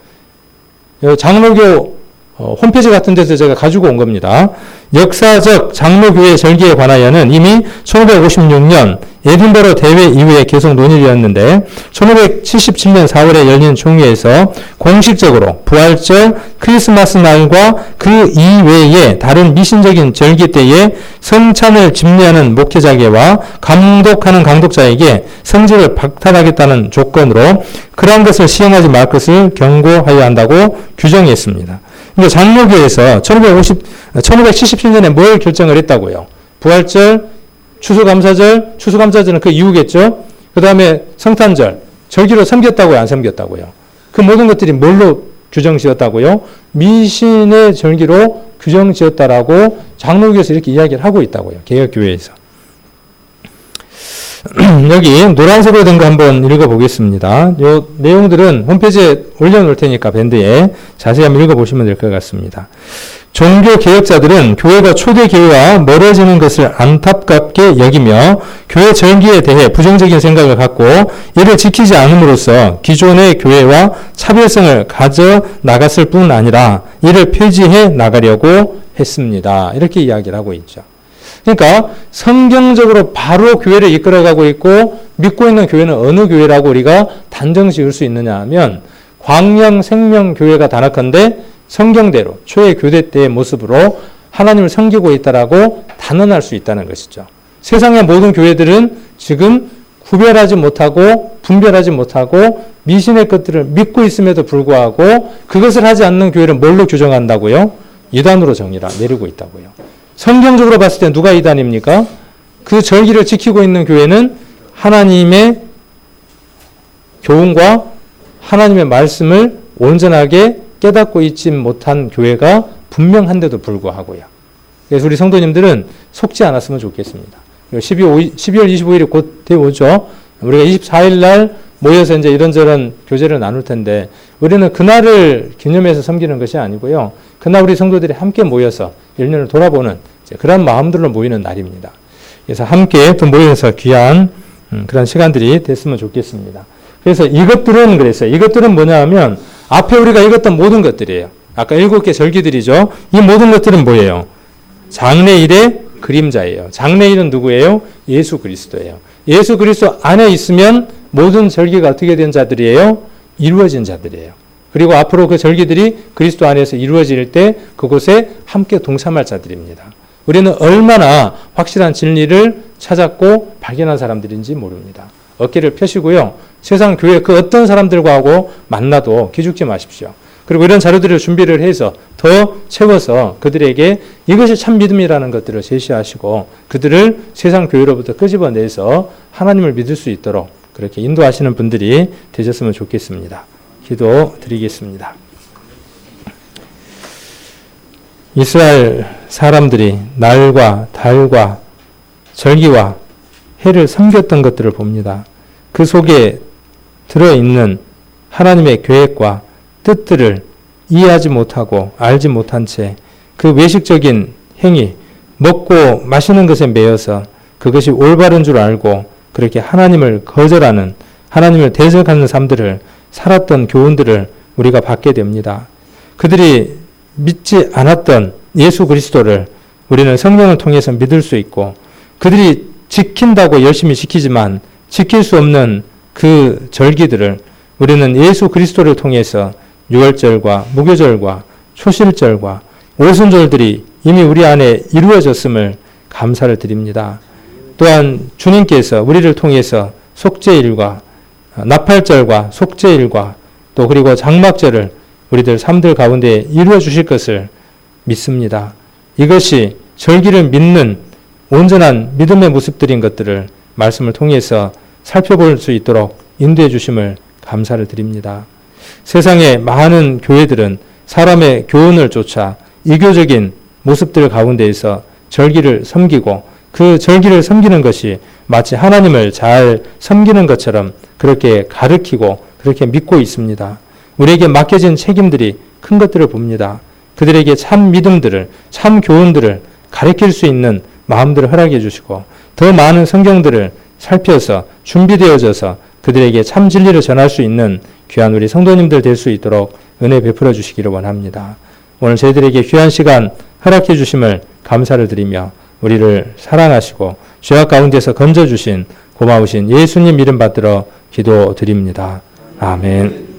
Speaker 1: 장로교 홈페이지 같은 데서 제가 가지고 온 겁니다. 역사적 장로교회 절기에 관하여는 이미 1556년 에딘버러 대회 이후에 계속 논의되었는데 1577년 4월에 열린 총회에서 공식적으로 부활절, 크리스마스 날과 그 이외에 다른 미신적인 절기 때에 성찬을 집례하는 목회자에게와 감독하는 강독자에게 성직을 박탈하겠다는 조건으로 그러한 것을 시행하지 말 것을 경고하여야 한다고 규정했습니다. 그러니까 장로교에서 1577년에 뭘 결정을 했다고요? 부활절, 추수감사절은 그 이후겠죠? 그 다음에 성탄절, 절기로 섬겼다고요? 안 섬겼다고요? 그 모든 것들이 뭘로 규정 지었다고요? 미신의 절기로 규정 지었다라고 장로교에서 이렇게 이야기를 하고 있다고요. 개혁교회에서. 여기 노란색으로 된 거 한번 읽어보겠습니다. 요 내용들은 홈페이지에 올려놓을 테니까 밴드에 자세히 한번 읽어보시면 될 것 같습니다. 종교 개혁자들은 교회가 초대 교회와 멀어지는 것을 안타깝게 여기며 교회 절기에 대해 부정적인 생각을 갖고 이를 지키지 않음으로써 기존의 교회와 차별성을 가져 나갔을 뿐 아니라 이를 폐지해 나가려고 했습니다. 이렇게 이야기를 하고 있죠. 그러니까 성경적으로 바로 교회를 이끌어가고 있고 믿고 있는 교회는 어느 교회라고 우리가 단정 지을 수 있느냐 하면 광명 생명교회가 단언컨대 성경대로 초의 교대 때의 모습으로 하나님을 섬기고 있다라고 단언할 수 있다는 것이죠. 세상의 모든 교회들은 지금 구별하지 못하고 분별하지 못하고 미신의 것들을 믿고 있음에도 불구하고 그것을 하지 않는 교회를 뭘로 규정한다고요? 이단으로 정의를 내리고 있다고요. 성경적으로 봤을 때 누가 이단입니까? 그 절기를 지키고 있는 교회는 하나님의 교훈과 하나님의 말씀을 온전하게 깨닫고 있지 못한 교회가 분명한데도 불구하고요. 그래서 우리 성도님들은 속지 않았으면 좋겠습니다. 12월 25일이 곧 되어오죠. 우리가 24일 날 모여서 이제 이런저런 교제를 나눌 텐데 우리는 그날을 기념해서 섬기는 것이 아니고요. 그날 우리 성도들이 함께 모여서 1년을 돌아보는 그런 마음들로 모이는 날입니다. 그래서 함께 또 모여서 귀한 그런 시간들이 됐으면 좋겠습니다. 그래서 이것들은 그랬어요. 이것들은 뭐냐 하면 앞에 우리가 읽었던 모든 것들이에요. 아까 7개 절기들이죠. 이 모든 것들은 뭐예요? 장래일의 그림자예요. 장래일은 누구예요? 예수 그리스도예요. 예수 그리스도 안에 있으면 모든 절기가 어떻게 된 자들이에요? 이루어진 자들이에요. 그리고 앞으로 그 절기들이 그리스도 안에서 이루어질 때 그곳에 함께 동참할 자들입니다. 우리는 얼마나 확실한 진리를 찾았고 발견한 사람들인지 모릅니다. 어깨를 펴시고요. 세상 교회 그 어떤 사람들과 하고 만나도 기죽지 마십시오. 그리고 이런 자료들을 준비를 해서 더 채워서 그들에게 이것이 참 믿음이라는 것들을 제시하시고 그들을 세상 교회로부터 끄집어내서 하나님을 믿을 수 있도록 그렇게 인도하시는 분들이 되셨으면 좋겠습니다. 기도 드리겠습니다. 이스라엘 사람들이 날과 달과 절기와 해를 섬겼던 것들을 봅니다. 그 속에 들어있는 하나님의 계획과 뜻들을 이해하지 못하고 알지 못한 채 그 외식적인 행위, 먹고 마시는 것에 매여서 그것이 올바른 줄 알고 그렇게 하나님을 거절하는, 하나님을 대적하는 삶들을 살았던 교훈들을 우리가 받게 됩니다. 그들이 믿지 않았던 예수 그리스도를 우리는 성경을 통해서 믿을 수 있고, 그들이 지킨다고 열심히 지키지만 지킬 수 없는 그 절기들을 우리는 예수 그리스도를 통해서 유월절과 무교절과 초실절과 오순절들이 이미 우리 안에 이루어졌음을 감사를 드립니다. 또한 주님께서 우리를 통해서 속죄일과 나팔절과 속죄일과 또 그리고 장막절을 우리들 삶들 가운데 이루어 주실 것을 믿습니다. 이것이 절기를 믿는 온전한 믿음의 모습들인 것들을 말씀을 통해서 살펴볼 수 있도록 인도해 주심을 감사를 드립니다. 세상의 많은 교회들은 사람의 교훈을 쫓아 이교적인 모습들 가운데에서 절기를 섬기고 그 절기를 섬기는 것이 마치 하나님을 잘 섬기는 것처럼 그렇게 가르치고 그렇게 믿고 있습니다. 우리에게 맡겨진 책임들이 큰 것들을 봅니다. 그들에게 참 믿음들을, 참 교훈들을 가르칠 수 있는 마음들을 허락해 주시고 더 많은 성경들을 살펴서 준비되어져서 그들에게 참 진리를 전할 수 있는 귀한 우리 성도님들 될 수 있도록 은혜 베풀어 주시기를 원합니다. 오늘 저희들에게 귀한 시간 허락해 주심을 감사를 드리며 우리를 사랑하시고 죄악 가운데서 건져주신 고마우신 예수님 이름 받들어 기도드립니다. 아멘.